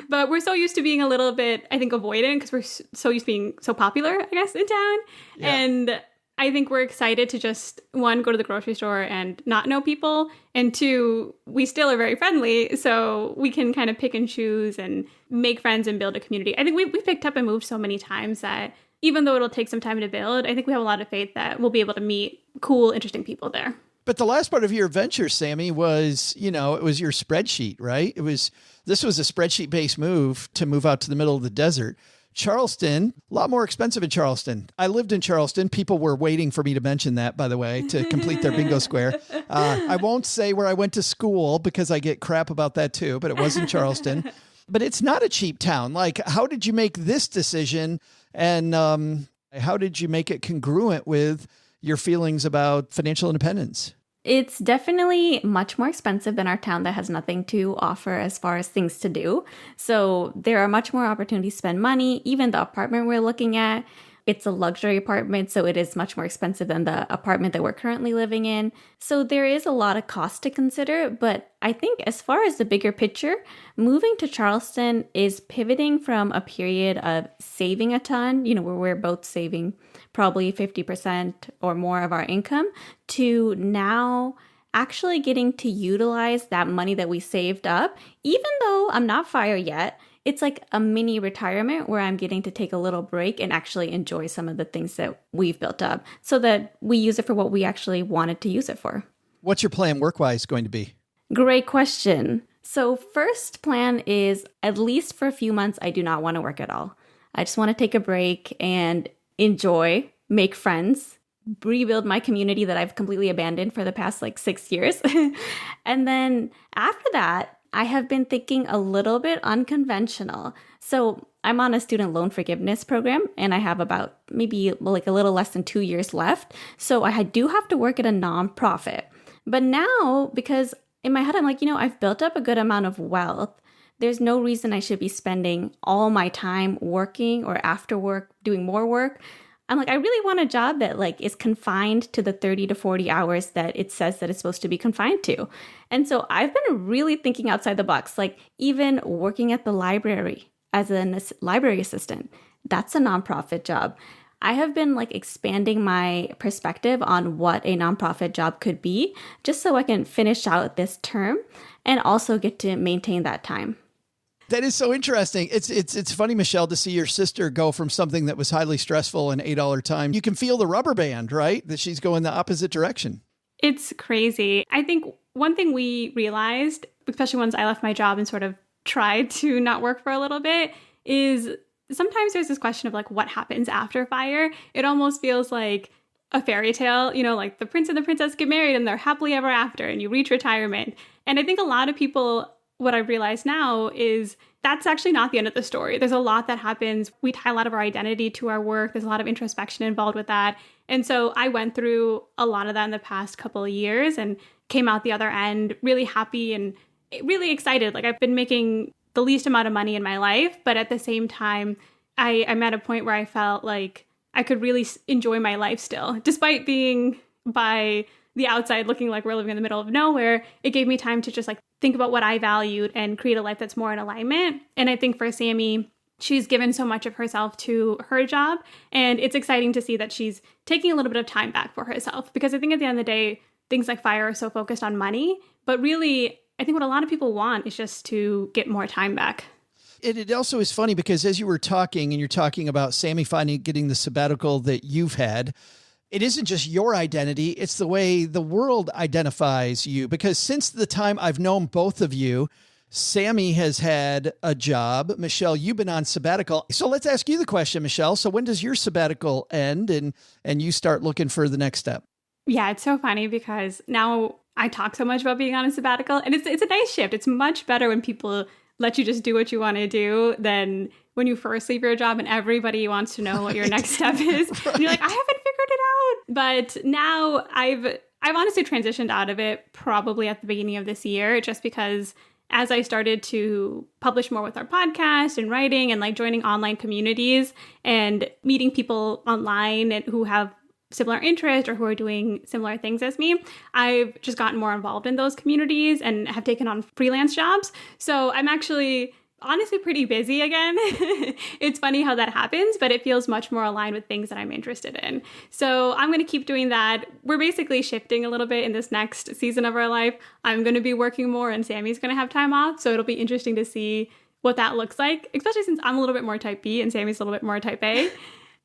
S12: But we're so used to being a little bit, I think, avoidant because we're so used to being so popular, I guess, in town. Yeah. And I think we're excited to just, one, go to the grocery store and not know people. And two, we still are very friendly, so we can kind of pick and choose and make friends and build a community. I think we've picked up and moved so many times that even though it'll take some time to build, I think we have a lot of faith that we'll be able to meet cool, interesting people there.
S11: But the last part of your adventure, Sammie, was, it was your spreadsheet, right? This was a spreadsheet-based move to move out to the middle of the desert. Charleston, a lot more expensive in Charleston. I lived in Charleston. People were waiting for me to mention that, by the way, to complete their bingo square. I won't say where I went to school because I get crap about that too, but it was in Charleston. But it's not a cheap town. Like, how did you make this decision? And how did you make it congruent with your feelings about financial independence?
S16: It's definitely much more expensive than our town that has nothing to offer as far as things to do. So there are much more opportunities to spend money. Even the apartment we're looking at, it's a luxury apartment, so it is much more expensive than the apartment that we're currently living in. So there is a lot of cost to consider, but I think as far as the bigger picture, moving to Charleston is pivoting from a period of saving a ton, where we're both saving probably 50% or more of our income, to now actually getting to utilize that money that we saved up. Even though I'm not fired yet, it's like a mini retirement where I'm getting to take a little break and actually enjoy some of the things that we've built up so that we use it for what we actually wanted to use it for.
S11: What's your plan work-wise going to be?
S16: Great question. So first plan is, at least for a few months, I do not want to work at all. I just want to take a break and enjoy, make friends, rebuild my community that I've completely abandoned for the past 6 years. And then after that, I have been thinking a little bit unconventional. So I'm on a student loan forgiveness program and I have about maybe a little less than 2 years left. So I do have to work at a nonprofit. But now, because in my head, I'm like, I've built up a good amount of wealth. There's no reason I should be spending all my time working or after work doing more work. I'm like, I really want a job that is confined to the 30 to 40 hours that it says that it's supposed to be confined to. And so I've been really thinking outside the box, even working at the library as a library assistant. That's a nonprofit job. I have been expanding my perspective on what a nonprofit job could be, just so I can finish out this term and also get to maintain that time.
S11: That is so interesting. It's funny, Michelle, to see your sister go from something that was highly stressful and 8-hour time. You can feel the rubber band, right? That she's going the opposite direction.
S12: It's crazy. I think one thing we realized, especially once I left my job and sort of tried to not work for a little bit, is sometimes there's this question of what happens after fire. It almost feels like a fairy tale, the prince and the princess get married and they're happily ever after and you reach retirement. And I think a lot of people, what I realize now is that's actually not the end of the story. There's a lot that happens. We tie a lot of our identity to our work. There's a lot of introspection involved with that. And so I went through a lot of that in the past couple of years and came out the other end really happy and really excited. I've been making the least amount of money in my life, but at the same time, I'm at a point where I felt like I could really enjoy my life still, despite being by the outside looking like we're living in the middle of nowhere. It gave me time to just think about what I valued and create a life that's more in alignment. And I think for Sammie, she's given so much of herself to her job. And it's exciting to see that she's taking a little bit of time back for herself, because I think at the end of the day, things like FIRE are so focused on money. But really, I think what a lot of people want is just to get more time back.
S11: It also is funny because as you were talking and you're talking about Sammie finally getting the sabbatical that you've had, it isn't just your identity, it's the way the world identifies you. Because since the time I've known both of you, Sammie has had a job. Michelle, you've been on sabbatical. So let's ask you the question, Michelle. So when does your sabbatical end and you start looking for the next step?
S12: Yeah, it's so funny because now I talk so much about being on a sabbatical, and it's a nice shift. It's much better when people let you just do what you want to do than when you first leave your job and everybody wants to know what your next step is. Right. And you're like, I haven't figured it out. But now I've honestly transitioned out of it probably at the beginning of this year, just because as I started to publish more with our podcast and writing and like joining online communities and meeting people online and who have similar interest or who are doing similar things as me, I've just gotten more involved in those communities and have taken on freelance jobs. So I'm actually honestly pretty busy again. It's funny how that happens, but it feels much more aligned with things that I'm interested in. So I'm going to keep doing that. We're basically shifting a little bit in this next season of our life. I'm going to be working more and Sammie's going to have time off. So it'll be interesting to see what that looks like, especially since I'm a little bit more type B and Sammie's a little bit more type A.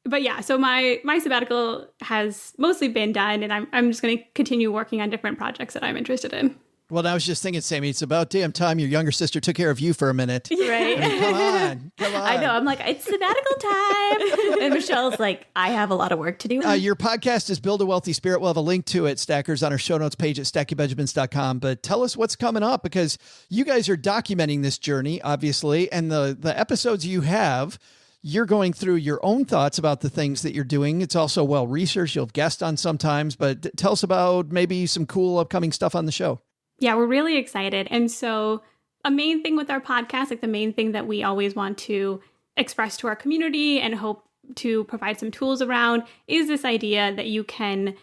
S12: But yeah, so my sabbatical has mostly been done, and I'm just going to continue working on different projects that I'm interested in.
S11: Well, I was just thinking, Sammie, it's about damn time your younger sister took care of you for a minute.
S16: Right?
S11: I mean, come on.
S16: I know. I'm like, it's sabbatical time. And Michelle's like, I have a lot of work to do.
S11: Your podcast is Build a Wealthy Spirit. We'll have a link to it, Stackers, on our show notes page at stackingbenjamins.com. But tell us what's coming up, because you guys are documenting this journey, obviously, and the episodes you have, you're going through your own thoughts about the things that you're doing. It's also well-researched. You'll have guests on sometimes, but tell us about maybe some cool upcoming stuff on the show.
S12: Yeah, we're really excited. And so a main thing with our podcast, like the main thing that we always want to express to our community and hope to provide some tools around is this idea that you can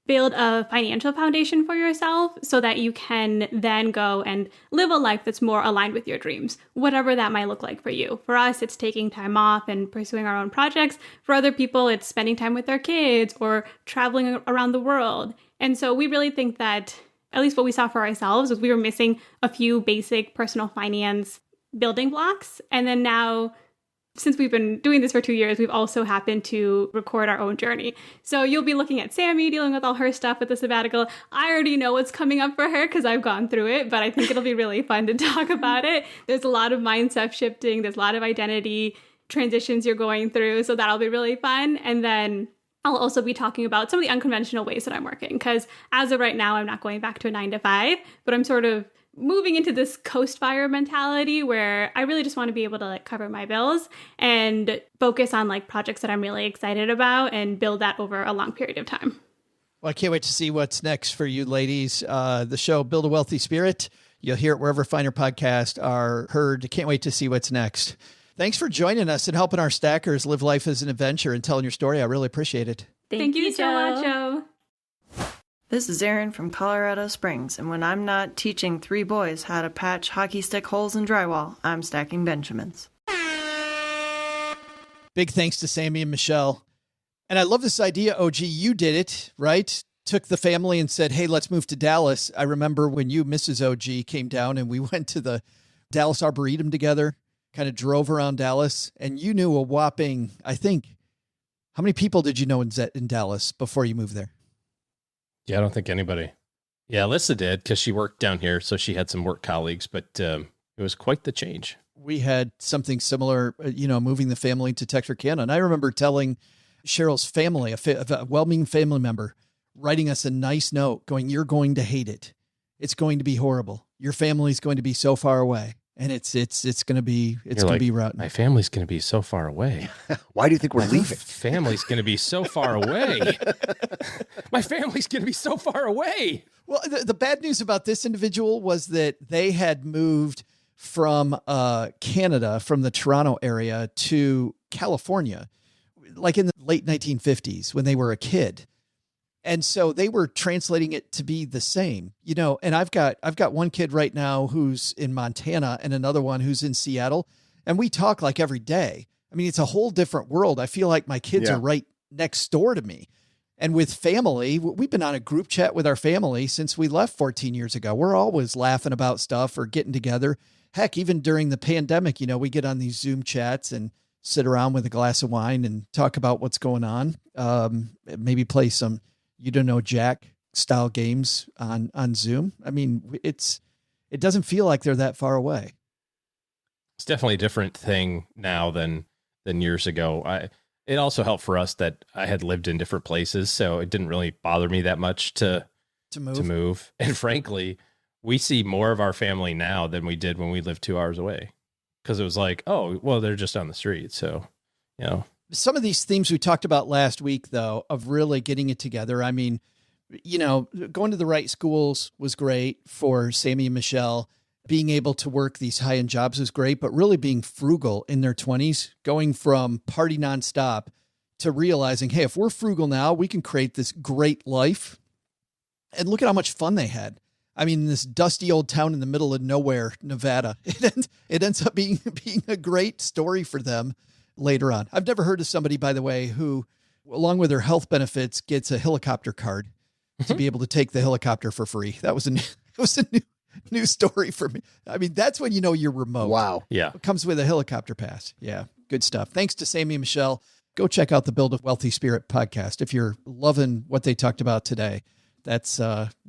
S12: build a financial foundation for yourself so that you can then go and live a life that's more aligned with your dreams, whatever that might look like for you. For us, it's taking time off and pursuing our own projects. For other people, it's spending time with their kids or traveling around the world. And so we really think that at least what we saw for ourselves was we were missing a few basic personal finance building blocks. And then now, since we've been doing this for 2 years, we've also happened to record our own journey. So you'll be looking at Sammie dealing with all her stuff with the sabbatical. I already know what's coming up for her because I've gone through it, but I think it'll be really fun to talk about it. There's a lot of mindset shifting. There's a lot of identity transitions you're going through. So that'll be really fun. And then I'll also be talking about some of the unconventional ways that I'm working, because as of right now, I'm not going back to a 9-to-5, but I'm sort of moving into this coast fire mentality where I really just want to be able to like cover my bills and focus on like projects that I'm really excited about and build that over a long period of time.
S11: Well, I can't wait to see what's next for you ladies. The show Build a Wealthy Spirit. You'll hear it wherever finer podcasts are heard. Can't wait to see what's next. Thanks for joining us and helping our stackers live life as an adventure and telling your story. I really appreciate it.
S12: Thank you so much, Joe.
S17: This is Erin from Colorado Springs, and when I'm not teaching 3 boys how to patch hockey stick holes in drywall, I'm stacking Benjamins.
S11: Big thanks to Sammie and Michelle. And I love this idea, OG. You did it, right? Took the family and said, hey, let's move to Dallas. I remember when you, Mrs. OG, came down and we went to the Dallas Arboretum together, kind of drove around Dallas, and you knew a whopping, I think, how many people did you know in Dallas before you moved there?
S8: Yeah, I don't think anybody. Yeah, Alyssa did because she worked down here, so she had some work colleagues, but it was quite the change.
S11: We had something similar, moving the family to Texarkana. And I remember telling Cheryl's family, a well-meaning family member, writing us a nice note going, you're going to hate it. It's going to be horrible. Your family's going to be so far away. And it's going to be rotten.
S8: My family's going to be so far away.
S9: Why do you think we're leaving?
S8: Family's going to be so far away. My family's going to be so far away.
S11: Well, the bad news about this individual was that they had moved from Canada, from the Toronto area to California, like in the late 1950s when they were a kid. And so they were translating it to be the same, and I've got one kid right now who's in Montana and another one who's in Seattle. And we talk like every day. I mean, it's a whole different world. I feel like my kids are right next door to me. And with family, we've been on a group chat with our family since we left 14 years ago. We're always laughing about stuff or getting together. Heck, even during the pandemic, we get on these Zoom chats and sit around with a glass of wine and talk about what's going on. Maybe play some You Don't Know Jack style games on Zoom. I mean, it doesn't feel like they're that far away.
S8: It's definitely a different thing now than years ago. It also helped for us that I had lived in different places, so it didn't really bother me that much to move. And frankly, we see more of our family now than we did when we lived 2 hours away, because it was like, oh, well, they're just on the street. So,
S11: some of these themes we talked about last week, though, of really getting it together. I mean, going to the right schools was great for Sammie and Michelle. Being able to work these high-end jobs was great, but really being frugal in their 20s, going from party nonstop to realizing, hey, if we're frugal now, we can create this great life. And look at how much fun they had. I mean, this dusty old town in the middle of nowhere, Nevada, it ends up being a great story for them later on. I've never heard of somebody, by the way, who, along with their health benefits, gets a helicopter card to be able to take the helicopter for free. That was a new story for me. I mean, that's when you're remote.
S9: Wow.
S8: Yeah.
S11: It comes with a helicopter pass. Yeah. Good stuff. Thanks to Sammie and Michelle. Go check out the Build a Wealthy Spirit podcast. If you're loving what they talked about today, that's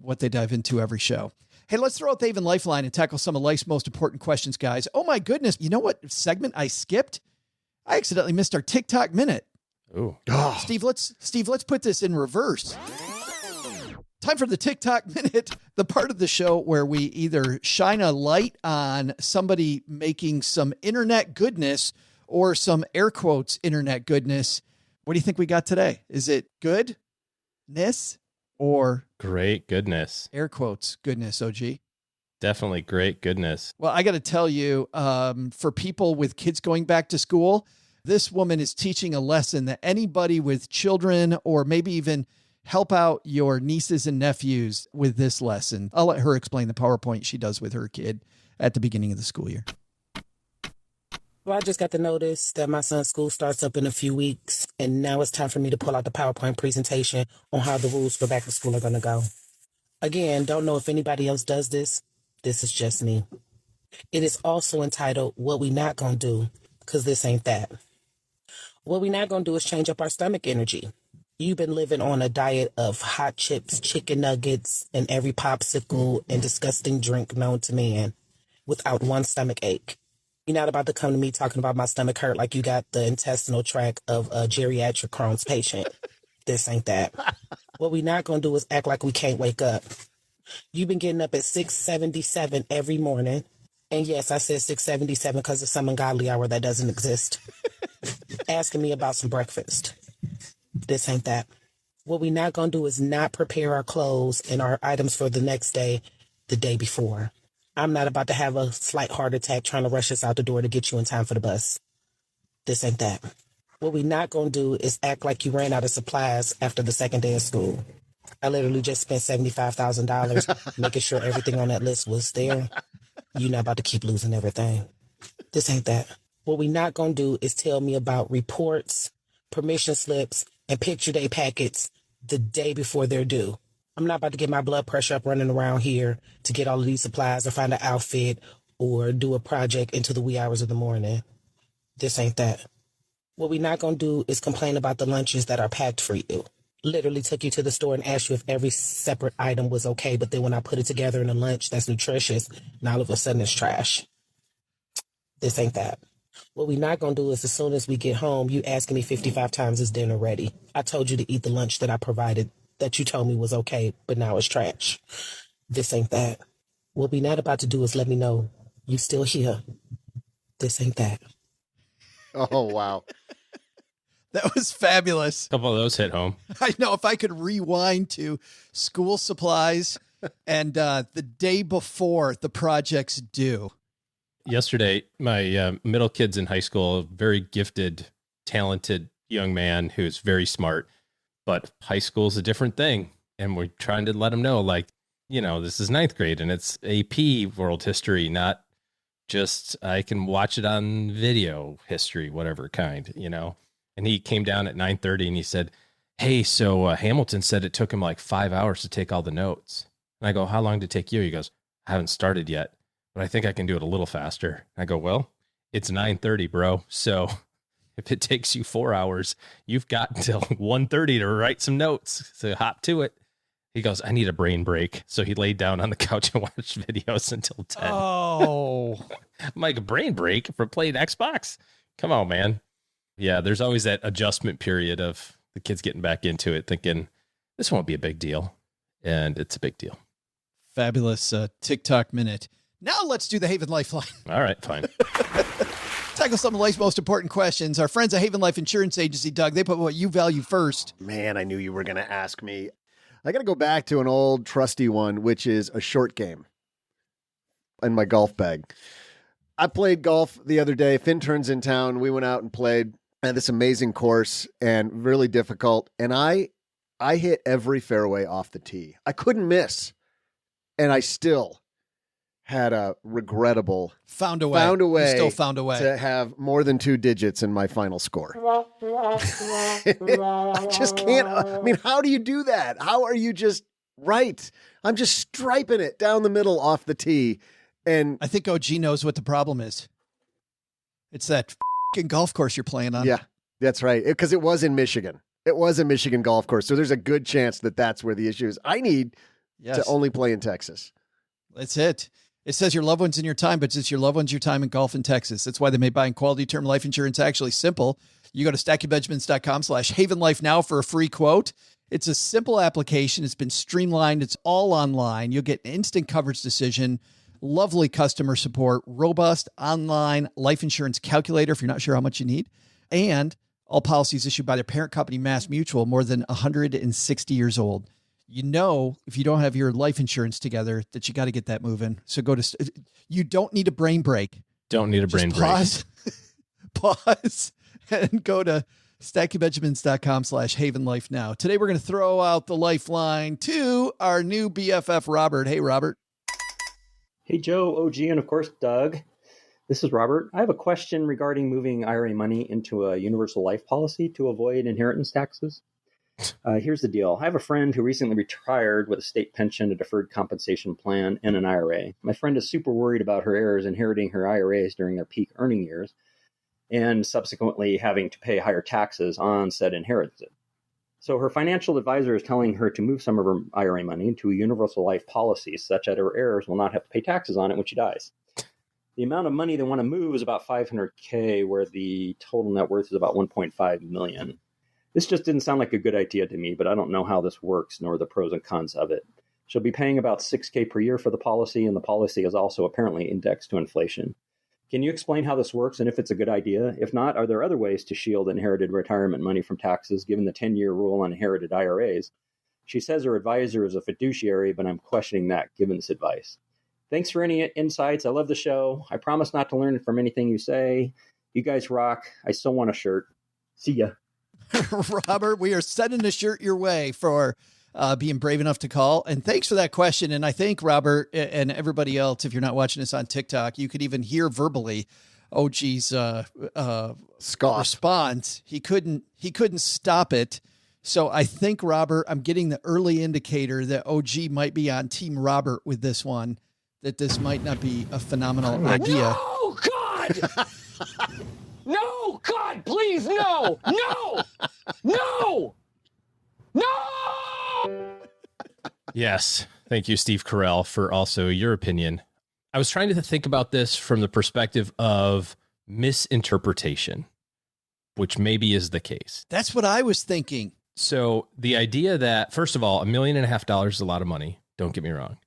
S11: what they dive into every show. Hey, let's throw out the Haven LifeLine and tackle some of life's most important questions, guys. Oh my goodness. You know what segment I skipped? I accidentally missed our TikTok minute.
S8: Ooh.
S11: Oh. Steve, let's put this in reverse. Time for the TikTok minute, the part of the show where we either shine a light on somebody making some internet goodness or some air quotes internet goodness. What do you think we got today? Is it goodness or
S8: great goodness?
S11: Air quotes goodness, OG.
S8: Definitely great goodness.
S11: Well, I got to tell you, for people with kids going back to school, this woman is teaching a lesson that anybody with children or maybe even help out your nieces and nephews with this lesson. I'll let her explain the PowerPoint she does with her kid at the beginning of the school year.
S18: Well, I just got the notice that my son's school starts up in a few weeks, and now it's time for me to pull out the PowerPoint presentation on how the rules for back to school are going to go. Again, don't know if anybody else does this. This is just me. It is also entitled, What We Not Gonna Do, because this ain't that. What we not gonna do is change up our stomach energy. You've been living on a diet of hot chips, chicken nuggets, and every popsicle and disgusting drink known to man without one stomach ache. You're not about to come to me talking about my stomach hurt like you got the intestinal tract of a geriatric Crohn's patient. This ain't that. What we not going to do is act like we can't wake up. You've been getting up at 6:77 every morning. And yes, I said 6:77 because of some ungodly hour that doesn't exist. Asking me about some breakfast. This ain't that. What we not going to do is not prepare our clothes and our items for the next day, the day before. I'm not about to have a slight heart attack trying to rush us out the door to get you in time for the bus. This ain't that. What we not going to do is act like you ran out of supplies after the second day of school. I literally just spent $75,000 making sure everything on that list was there. You're not about to keep losing everything. This ain't that. What we not going to do is tell me about reports, permission slips, and picture day packets the day before they're due. I'm not about to get my blood pressure up running around here to get all of these supplies or find an outfit or do a project into the wee hours of the morning. This ain't that. What we not going to do is complain about the lunches that are packed for you. Literally took you to the store and asked you if every separate item was okay, but then when I put it together in a lunch that's nutritious, now all of a sudden it's trash. This ain't that. What we not going to do is as soon as we get home, you asking me 55 times, is dinner ready? I told you to eat the lunch that I provided that you told me was okay, but now it's trash. This ain't that. What we not about to do is let me know you still here. This ain't that.
S9: Oh, wow.
S11: That was fabulous.
S8: A couple of those hit home.
S11: I know. If I could rewind to school supplies and the day before the project's due.
S8: Yesterday, my middle kid's in high school, a very gifted, talented young man who's very smart, but high school's a different thing. And we're trying to let him know, like, you know, this is ninth grade and it's AP world history, not I can watch it on video history, whatever kind, And he came down at 9:30 and he said, hey, so Hamilton said it took him like 5 hours to take all the notes. And I go, how long did it take you? He goes, I haven't started yet, but I think I can do it a little faster. I go, well, it's 9:30, bro. So if it takes you 4 hours, you've got until 1:30 to write some notes. So hop to it. He goes, I need a brain break. So he laid down on the couch and watched videos until 10.
S11: Oh.
S8: I'm like, a brain break for playing Xbox? Come on, man. Yeah, there's always that adjustment period of the kids getting back into it, thinking this won't be a big deal. And it's a big deal.
S11: Fabulous TikTok minute. Now let's do the Haven LifeLine.
S8: All right, fine.
S11: Tackle some of life's most important questions. Our friends at Haven Life Insurance Agency, Doug, they put what you value first.
S9: Man, I knew you were going to ask me. I got to go back to an old trusty one, which is a short game in my golf bag. I played golf the other day. Fintern's in town. We went out and played at this amazing course and really difficult. And I hit every fairway off the tee. I couldn't miss. And I still had a regrettable
S11: found a way you still found a way
S9: to have more than 2 digits in my final score. I just can't. I mean, how do you do that? How are you just right? I'm just striping it down the middle off the tee. And
S11: I think OG knows what the problem is. It's that fucking golf course you're playing on.
S9: Yeah, that's right. Because it was in Michigan. It was a Michigan golf course. So there's a good chance that that's where the issue is. I need to only play in Texas.
S11: That's it. It says your loved ones in your time, but it's your loved ones, your time in golf in Texas. That's why they made buying quality term life insurance actually simple. You go to stackingbenjamins.com/HavenLife now for a free quote. It's a simple application. It's been streamlined. It's all online. You'll get an instant coverage decision, lovely customer support, robust online life insurance calculator if you're not sure how much you need, and all policies issued by their parent company, Mass Mutual, more than 160 years old. You know, if you don't have your life insurance together, that you got to get that moving. So you don't need a brain break.
S8: Don't need a brain break.
S11: Pause and go to stackingbenjamins.com/HavenLife now. Today, we're going to throw out the lifeline to our new BFF, Robert. Hey, Robert.
S19: Hey, Joe, OG, and of course, Doug. This is Robert. I have a question regarding moving IRA money into a universal life policy to avoid inheritance taxes. Here's the deal. I have a friend who recently retired with a state pension, a deferred compensation plan, and an IRA. My friend is super worried about her heirs inheriting her IRAs during their peak earning years and subsequently having to pay higher taxes on said inheritance. So her financial advisor is telling her to move some of her IRA money into a universal life policy such that her heirs will not have to pay taxes on it when she dies. The amount of money they want to move is about $500K, where the total net worth is about $1.5 million. This just didn't sound like a good idea to me, but I don't know how this works nor the pros and cons of it. She'll be paying about $6K per year for the policy, and the policy is also apparently indexed to inflation. Can you explain how this works and if it's a good idea? If not, are there other ways to shield inherited retirement money from taxes given the 10-year rule on inherited IRAs? She says her advisor is a fiduciary, but I'm questioning that given this advice. Thanks for any insights. I love the show. I promise not to learn from anything you say. You guys rock. I still want a shirt. See ya.
S11: Robert, we are sending a shirt your way for being brave enough to call. And thanks for that question. And I think, Robert, and everybody else, if you're not watching this on TikTok, you could even hear verbally OG's response. He couldn't stop it. So I think, Robert, I'm getting the early indicator that OG might be on Team Robert with this one, that this might not be a phenomenal idea.
S15: No, God! No, God, please, no! No! No! No!
S8: Yes. Thank you, Steve Carell, for also your opinion. I was trying to think about this from the perspective of misinterpretation, which maybe is the case.
S11: That's what I was thinking.
S8: So the idea that, first of all, $1.5 million is a lot of money. Don't get me wrong.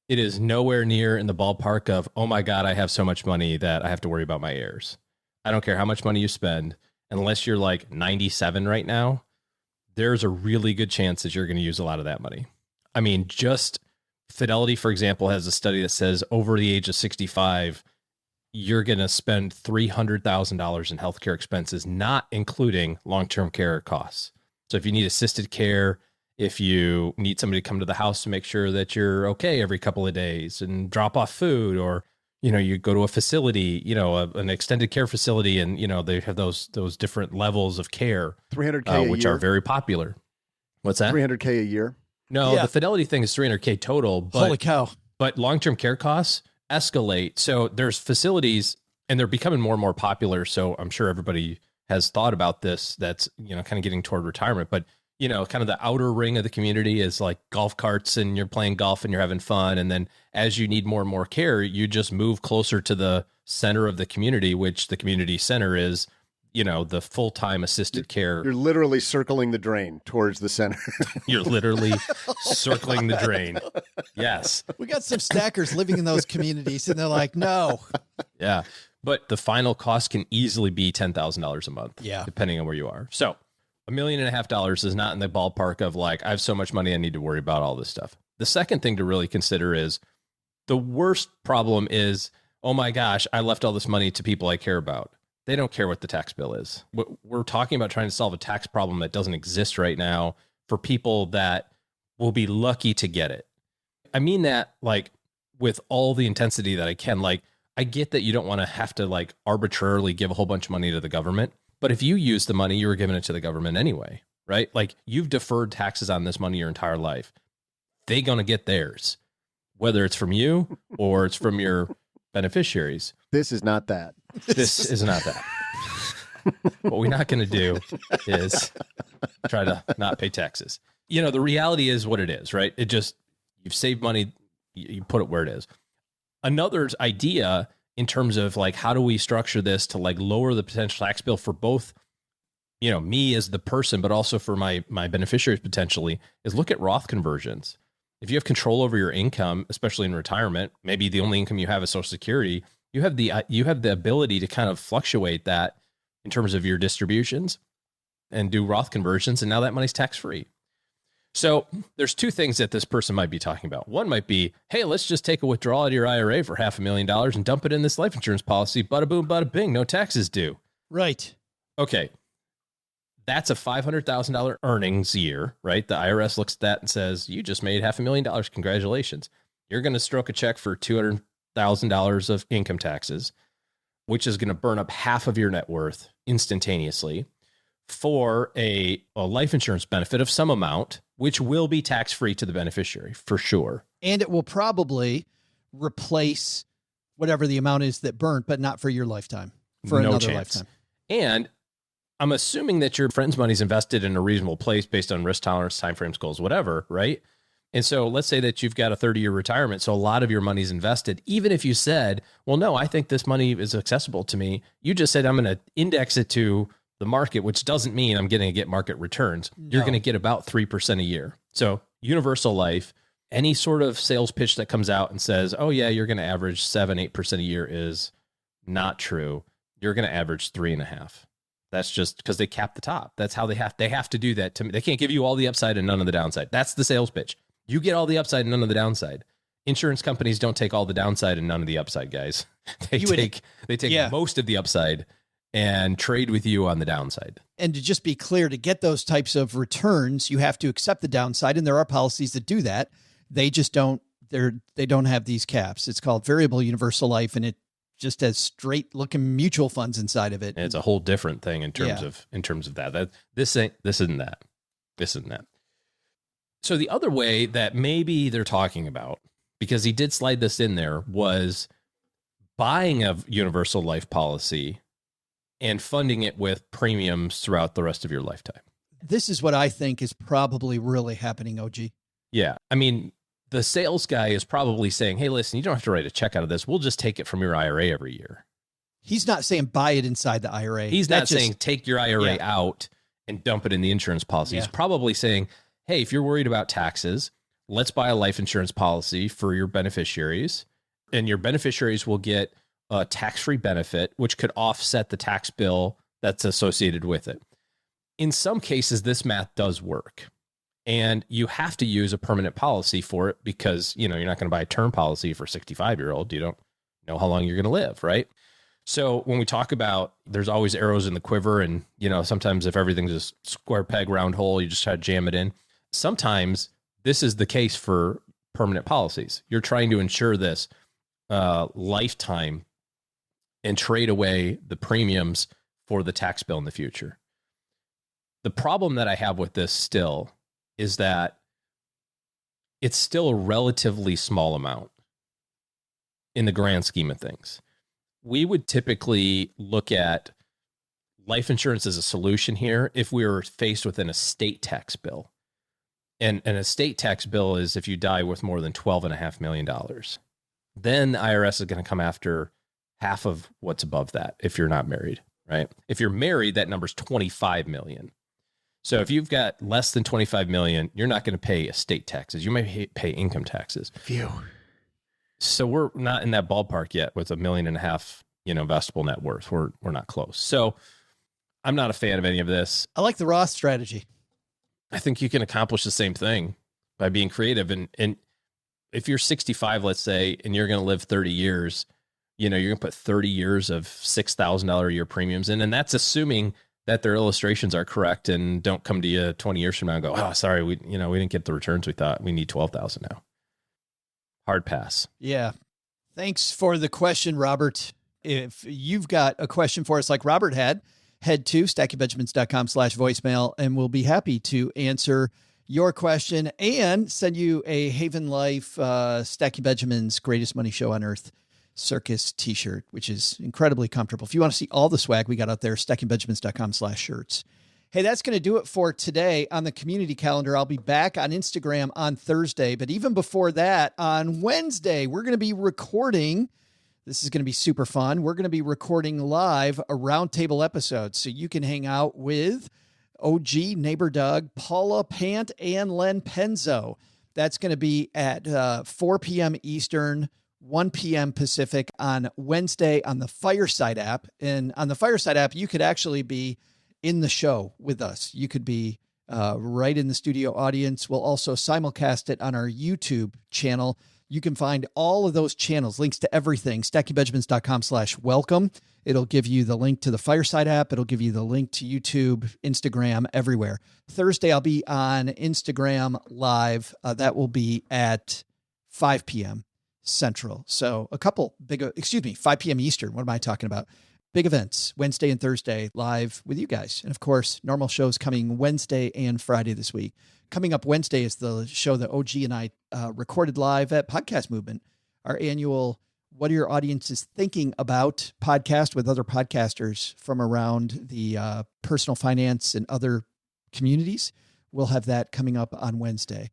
S8: It is nowhere near in the ballpark of, oh my God, I have so much money that I have to worry about my heirs. I don't care how much money you spend, unless you're like 97 right now, there's a really good chance that you're going to use a lot of that money. I mean, just Fidelity, for example, has a study that says over the age of 65, you're going to spend $300,000 in healthcare expenses, not including long-term care costs. So if you need assisted care, if you need somebody to come to the house to make sure that you're okay every couple of days and drop off food, or you go to a facility, an extended care facility, and, they have those different levels of care,
S9: $300K
S8: which are very popular. What's that?
S9: $300K a year.
S8: No, the Fidelity thing is $300K total. But,
S11: Holy cow.
S8: But long-term care costs escalate. So there's facilities, and they're becoming more and more popular. So I'm sure everybody has thought about this. That's, kind of getting toward retirement. But, kind of the outer ring of the community is like golf carts, and you're playing golf and you're having fun. And then as you need more and more care, you just move closer to the center of the community, which the community center is, the full-time assisted care.
S9: You're literally circling the drain towards the center.
S8: You're literally circling the drain. Yes.
S11: We got some stackers living in those communities, and they're like, no.
S8: Yeah. But the final cost can easily be $10,000 a month.
S11: Yeah.
S8: Depending on where you are. So $1.5 million is not in the ballpark of like, I have so much money, I need to worry about all this stuff. The second thing to really consider is the worst problem is, oh my gosh, I left all this money to people I care about. They don't care what the tax bill is. We're talking about trying to solve a tax problem that doesn't exist right now for people that will be lucky to get it. I mean that like with all the intensity that I can. Like, I get that you don't want to have to like arbitrarily give a whole bunch of money to the government. But if you use the money, you were giving it to the government anyway, right? Like, you've deferred taxes on this money your entire life. They're going to get theirs, whether it's from you or it's from your beneficiaries.
S9: This is not that.
S8: This is not that. What we're not going to do is try to not pay taxes. The reality is what it is, right? You've saved money, you put it where it is. Another idea in terms of like, how do we structure this to like lower the potential tax bill for both, me as the person, but also for my beneficiaries potentially, is look at Roth conversions. If you have control over your income, especially in retirement, maybe the only income you have is Social Security, you have the ability to kind of fluctuate that in terms of your distributions and do Roth conversions. And now that money's tax free. So there's two things that this person might be talking about. One might be, hey, let's just take a withdrawal out of your IRA for $500,000 and dump it in this life insurance policy. Bada boom, bada bing, no taxes due.
S11: Right.
S8: Okay. That's a $500,000 earnings year, right? The IRS looks at that and says, you just made $500,000. Congratulations. You're going to stroke a check for $200,000 of income taxes, which is going to burn up half of your net worth instantaneously for a life insurance benefit of some amount, which will be tax-free to the beneficiary for sure.
S11: And it will probably replace whatever the amount is that burnt, but not for your lifetime, for another lifetime.
S8: And I'm assuming that your friend's money's invested in a reasonable place based on risk tolerance, timeframes, goals, whatever, right? And so let's say that you've got a 30-year retirement, so a lot of your money's invested. Even if you said, well, no, I think this money is accessible to me. You just said, I'm going to index it to the market, which doesn't mean I'm going to get market returns. No. You're going to get about 3% a year. So universal life, any sort of sales pitch that comes out and says, oh yeah, you're going to average 7-8% a year is not true. You're going to average 3.5%. That's just because they cap the top. That's how they have to do that to me. They can't give you all the upside and none of the downside. That's the sales pitch. You get all the upside and none of the downside. Insurance companies don't take all the downside and none of the upside, guys. They take most of the upside and trade with you on the downside.
S11: And to just be clear, to get those types of returns, you have to accept the downside. And there are policies that do that. They just don't, they don't have these caps. It's called variable universal life. And it just has straight looking mutual funds inside of it.
S8: And it's a whole different thing in terms of that. This isn't that. So the other way that maybe they're talking about, because he did slide this in there, was buying a universal life policy and funding it with premiums throughout the rest of your lifetime.
S11: This is what I think is probably really happening, OG.
S8: Yeah. I mean, the sales guy is probably saying, hey, listen, you don't have to write a check out of this. We'll just take it from your IRA every year.
S11: He's not saying buy it inside the IRA.
S8: He's not saying take your IRA out and dump it in the insurance policy. He's probably saying, hey, if you're worried about taxes, let's buy a life insurance policy for your beneficiaries, and your beneficiaries will get a tax-free benefit, which could offset the tax bill that's associated with it. In some cases, this math does work. And you have to use a permanent policy for it because, you're not going to buy a term policy for a 65-year-old. You don't know how long you're going to live, right? So when we talk about there's always arrows in the quiver and, sometimes if everything's a square peg, round hole, you just try to jam it in. Sometimes this is the case for permanent policies. You're trying to ensure this. lifetime and trade away the premiums for the tax bill in the future. The problem that I have with this still is that it's still a relatively small amount in the grand scheme of things. We would typically look at life insurance as a solution here if we were faced with an estate tax bill. And an estate tax bill is if you die with more than $12.5 million. Then the IRS is going to come after half of what's above that if you're not married, right? If you're married, that number's $25 million. So if you've got less than $25 million, you're not going to pay estate taxes. You may pay income taxes.
S11: Phew.
S8: So we're not in that ballpark yet with $1.5 million, investable net worth. We're not close. So I'm not a fan of any of this.
S11: I like the Roth strategy.
S8: I think you can accomplish the same thing by being creative. And if you're 65, let's say, and you're going to live 30 years, you're going to put 30 years of $6,000 a year premiums in. And that's assuming that their illustrations are correct and don't come to you 20 years from now and go, oh, sorry, we didn't get the returns we thought. We need 12,000 now. Hard pass.
S11: Yeah. Thanks for the question, Robert. If you've got a question for us like Robert had, head to stackingbenjamins.com/voicemail, and we'll be happy to answer your question and send you a Haven Life Stacking Benjamins Greatest Money Show on Earth Circus t-shirt, which is incredibly comfortable. If you want to see all the swag we got out there, stackingbenjamins.com/shirts. Hey, that's going to do it for today on the community calendar. I'll be back on Instagram on Thursday, but even before that, on Wednesday, we're going to be recording. This is going to be super fun. We're going to be recording live a roundtable episode, so you can hang out with OG, Neighbor Doug, Paula Pant, and Len Penzo. That's going to be at 4 p.m. Eastern, 1 p.m. Pacific on Wednesday on the Fireside app. And on the Fireside app, you could actually be in the show with us. You could be right in the studio audience. We'll also simulcast it on our YouTube channel. You can find all of those channels, links to everything, stackingbenjamins.com/welcome. It'll give you the link to the Fireside app. It'll give you the link to YouTube, Instagram, everywhere. Thursday, I'll be on Instagram Live. That will be at 5 p.m. Central. So a couple 5 p.m. Eastern. What am I talking about? Big events, Wednesday and Thursday, live with you guys. And of course, normal shows coming Wednesday and Friday this week. Coming up Wednesday is the show that OG and I recorded live at Podcast Movement, our annual What Are Your Audiences Thinking About podcast with other podcasters from around the personal finance and other communities. We'll have that coming up on Wednesday.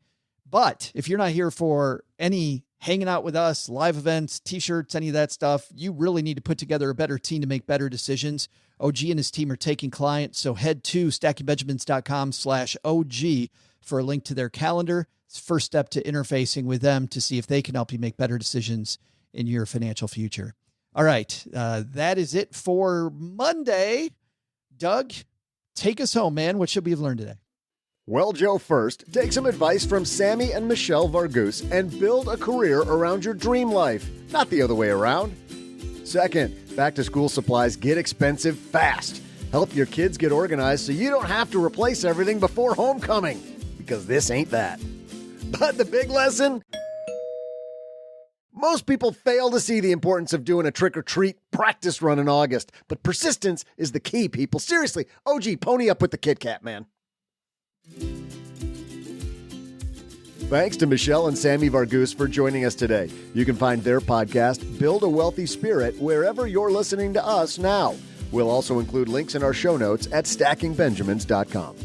S11: But if you're not here for any hanging out with us, live events, t-shirts, any of that stuff, you really need to put together a better team to make better decisions. OG and his team are taking clients. So head to stackingbenjamins.com/OG for a link to their calendar. It's the first step to interfacing with them to see if they can help you make better decisions in your financial future. All right. That is it for Monday. Doug, take us home, man. What should we have learned today?
S9: Well, Joe, first, take some advice from Sammie and Michelle Varghese and build a career around your dream life, not the other way around. Second, back-to-school supplies get expensive fast. Help your kids get organized so you don't have to replace everything before homecoming, because this ain't that. But the big lesson? Most people fail to see the importance of doing a trick-or-treat practice run in August, but persistence is the key, people. Seriously, OG, pony up with the Kit Kat, man. Thanks to Michelle and Sammie Varghese for joining us today. You can find their podcast, Build a Wealthy Spirit, wherever you're listening to us now. We'll also include links in our show notes at stackingbenjamins.com.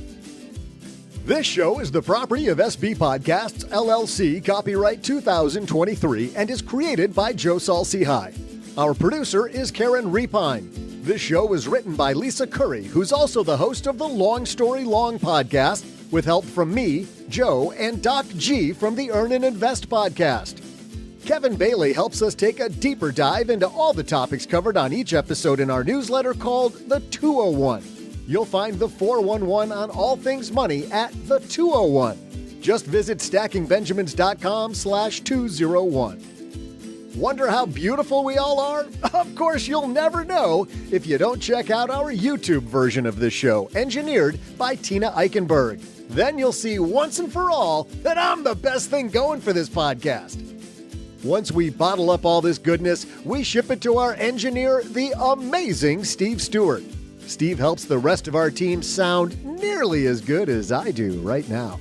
S9: This show is the property of SB Podcasts, LLC, copyright 2023, and is created by Joe Saul-Sehy. Our producer is Karen Repine. This show was written by Lisa Curry, who's also the host of the Long Story Long podcast, with help from me, Joe, and Doc G from the Earn and Invest podcast. Kevin Bailey helps us take a deeper dive into all the topics covered on each episode in our newsletter called The 201. You'll find the 411 on all things money at The 201. Just visit stackingbenjamins.com/201. Wonder how beautiful we all are? Of course, you'll never know if you don't check out our YouTube version of this show, engineered by Tina Eichenberg. Then you'll see once and for all that I'm the best thing going for this podcast. Once we bottle up all this goodness, we ship it to our engineer, the amazing Steve Stewart. Steve helps the rest of our team sound nearly as good as I do right now.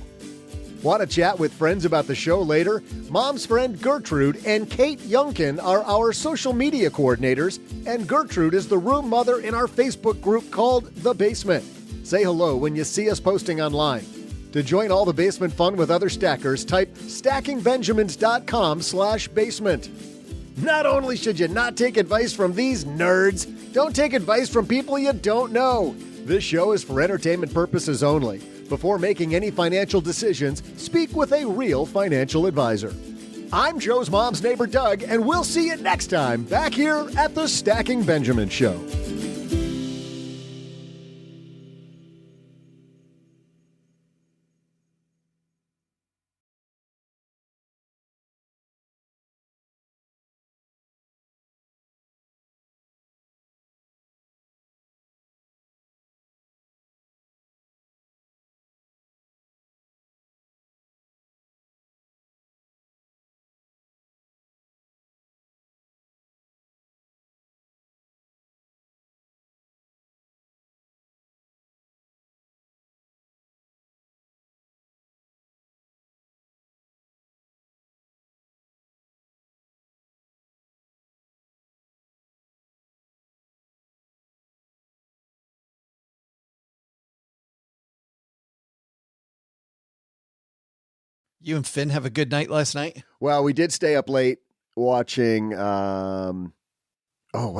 S9: Want to chat with friends about the show later? Mom's friend Gertrude and Kate Youngkin are our social media coordinators, and Gertrude is the room mother in our Facebook group called The Basement. Say hello when you see us posting online. To join all the basement fun with other stackers, type stackingbenjamins.com/basement. Not only should you not take advice from these nerds, don't take advice from people you don't know. This show is for entertainment purposes only. Before making any financial decisions, speak with a real financial advisor. I'm Joe's mom's neighbor, Doug, and we'll see you next time back here at the Stacking Benjamin Show.
S11: You and Finn have a good night last night?
S9: Well, we did stay up late watching, what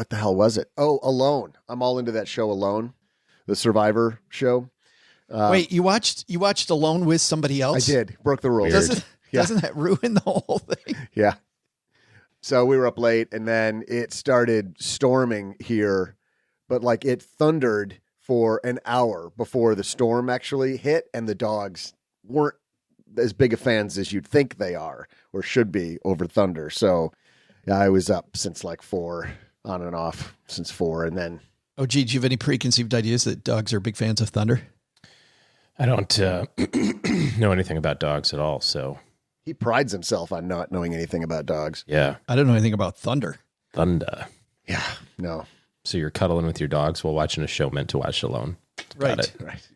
S9: the hell was it? Oh, Alone. I'm all into that show, Alone, the Survivor show.
S11: Wait, you watched Alone with somebody else?
S9: I did. Broke the rules.
S11: Doesn't that ruin the whole thing?
S9: Yeah. So we were up late, and then it started storming here, but like it thundered for an hour before the storm actually hit, and the dogs weren't as big of fans as you'd think they are or should be over thunder. So yeah, I was up since like 4, on and off since 4. And then,
S11: oh, gee, do you have any preconceived ideas that dogs are big fans of thunder?
S8: I don't know anything about dogs at all. So
S9: he prides himself on not knowing anything about dogs.
S8: Yeah.
S11: I don't know anything about thunder.
S8: Thunder.
S9: Yeah. No.
S8: So you're cuddling with your dogs while watching a show meant to watch alone.
S11: Right.
S8: Got it.
S9: Right.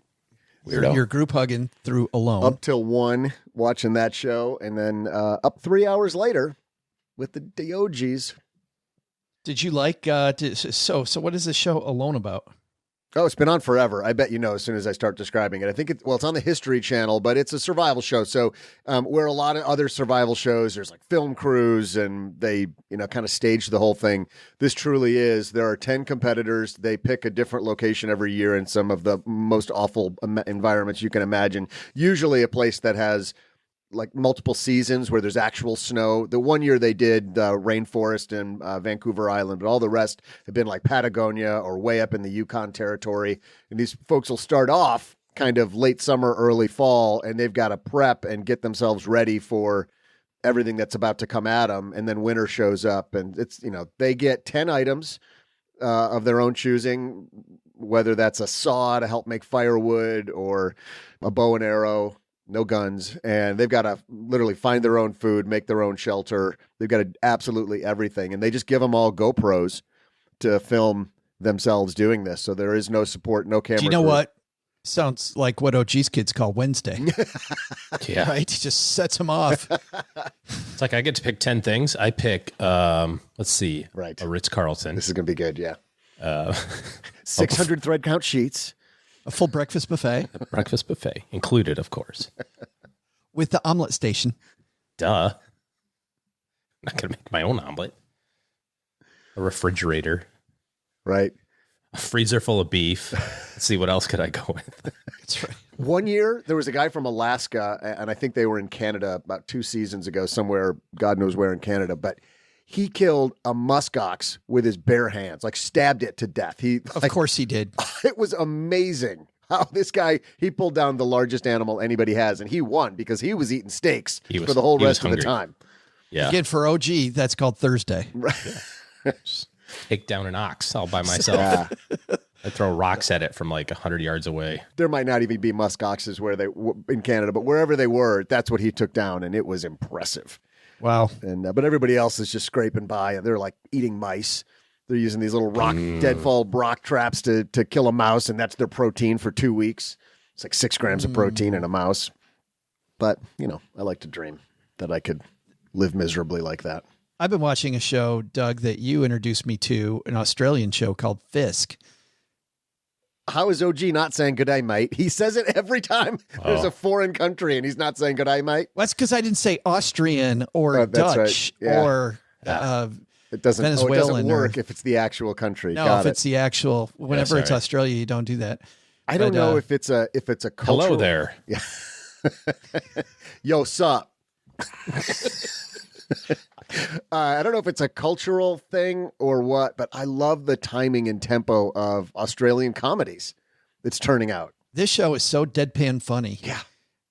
S11: You're group hugging through Alone.
S9: Up till 1 watching that show, and then up 3 hours later with the DOGs.
S11: Did you like, so what is this show Alone about?
S9: Oh, it's been on forever. I bet you know as soon as I start describing it. I think it's on the History Channel, but it's a survival show. So where a lot of other survival shows, there's like film crews and they, kind of stage the whole thing. This truly is. There are 10 competitors. They pick a different location every year in some of the most awful environments you can imagine. Usually a place that has like multiple seasons where there's actual snow. The one year they did rainforest and Vancouver Island, but all the rest have been like Patagonia or way up in the Yukon territory. And these folks will start off kind of late summer, early fall, and they've got to prep and get themselves ready for everything that's about to come at them. And then winter shows up and it's, they get 10 items of their own choosing, whether that's a saw to help make firewood or a bow and arrow. No guns, and they've got to literally find their own food, make their own shelter. They've got to absolutely everything, and they just give them all GoPros to film themselves doing this. So there is no support, no camera.
S11: Do you know what? Sounds like what OG's kids call Wednesday.
S8: Yeah.
S11: Right? He just sets them off.
S8: It's like I get to pick 10 things. I pick, let's see,
S9: right,
S8: a Ritz-Carlton.
S9: This is going to be good, yeah. 600 thread count sheets.
S11: A full breakfast buffet.
S8: A breakfast buffet, included, of course.
S11: With the omelet station.
S8: Duh. I'm not going to make my own omelet. A refrigerator.
S9: Right.
S8: A freezer full of beef. Let's see, what else could I go with?
S11: That's right.
S9: One year, there was a guy from Alaska, and I think they were in Canada about 2 seasons ago, somewhere, God knows where in Canada, but he killed a muskox with his bare hands, like stabbed it to death.
S11: Of course he did.
S9: It was amazing how this guy, he pulled down the largest animal anybody has, and he won because he was eating steaks for the whole rest of the time.
S8: Yeah.
S11: Again, for OG, that's called Thursday.
S9: Right.
S8: Take down an ox all by myself. I throw rocks at it from like 100 yards away.
S9: There might not even be musk oxes in Canada, but wherever they were, that's what he took down, and it was impressive.
S11: Wow.
S9: And but everybody else is just scraping by. They're like eating mice. They're using these little deadfall rock traps to kill a mouse, and that's their protein for 2 weeks. It's like 6 grams of protein in a mouse. But, I like to dream that I could live miserably like that.
S11: I've been watching a show, Doug, that you introduced me to, an Australian show called Fisk.
S9: How is OG not saying good day, mate? He says it every time there's a foreign country and he's not saying good day, mate.
S11: Well, that's because I didn't say Austrian or Dutch or
S9: it doesn't,
S11: Venezuelan.
S9: It doesn't work if it's the actual country.
S11: No, it's the actual, whenever it's Australia, you don't do that.
S9: I don't know if it's a cultural.
S8: Hello there.
S9: Yeah. Yo, sup? I don't know if it's a cultural thing or what, but I love the timing and tempo of Australian comedies that's turning out.
S11: This show is so deadpan funny.
S9: Yeah.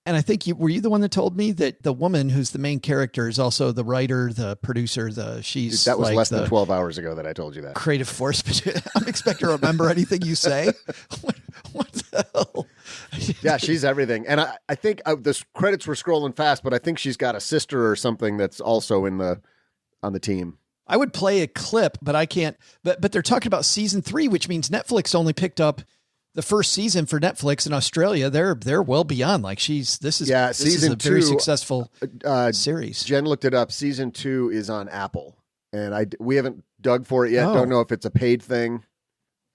S11: And I think were you the one that told me that the woman who's the main character is also the writer, the producer, she's
S9: that was
S11: like
S9: less than 12 hours ago that I told you that.
S11: Creative force. I'm expecting to remember anything you say. What the hell?
S9: Yeah, she's everything. And I think the credits were scrolling fast, but I think she's got a sister or something that's also on the team.
S11: I would play a clip, but I can't. But they're talking about season 3, which means Netflix only picked up the first season for Netflix in Australia. They're well beyond. Like this is a very successful series.
S9: Jen looked it up. Season 2 is on Apple, and we haven't dug for it yet.
S11: Oh.
S9: Don't know if it's a paid thing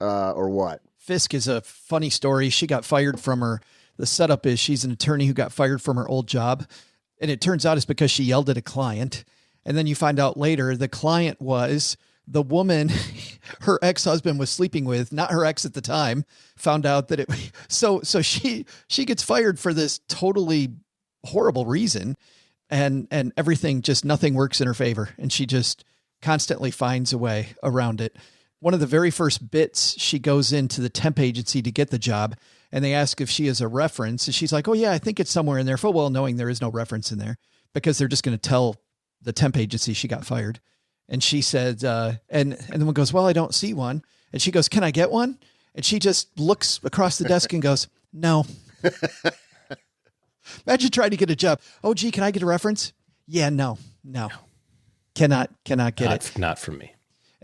S9: or what.
S11: Fisk is a funny story. She got fired from the setup is she's an attorney who got fired from her old job. And it turns out it's because she yelled at a client. And then you find out later the client was the woman her ex-husband was sleeping with, not her ex at the time, found out that so she gets fired for this totally horrible reason. And everything, just nothing works in her favor. And she just constantly finds a way around it. One of the very first bits, she goes into the temp agency to get the job, and they ask if she has a reference. And she's like, oh, yeah, I think it's somewhere in there. Full well knowing there is no reference in there because they're just going to tell the temp agency she got fired. And she said, and the one goes, well, I don't see one. And she goes, can I get one? And she just looks across the desk and goes, no. Imagine trying to get a job. Oh, gee, can I get a reference? Yeah, no. Cannot get it.
S8: Not for me.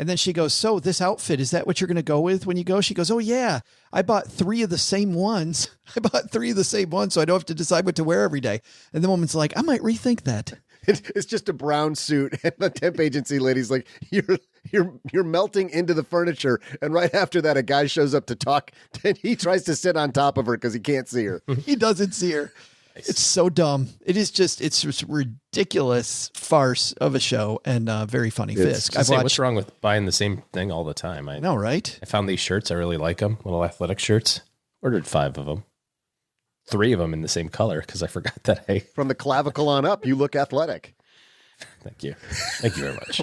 S11: And then she goes, so this outfit, is that what you're going to go with when you go? She goes, oh, yeah, I bought 3 of the same ones. So I don't have to decide what to wear every day. And the woman's like, I might rethink that.
S9: It's just a brown suit. And the temp agency lady's like, you're melting into the furniture. And right after that, a guy shows up to talk. And he tries to sit on top of her because he can't see her.
S11: He doesn't see her. It's so dumb. It's just ridiculous farce of a show and very funny. Fisk.
S8: What's wrong with buying the same thing all the time? I
S11: know, right?
S8: I found these shirts. I really like them. Little athletic shirts. Ordered 5 of them. 3 of them in the same color because I forgot that.
S9: From the clavicle on up, you look athletic.
S8: Thank you. Thank you very much.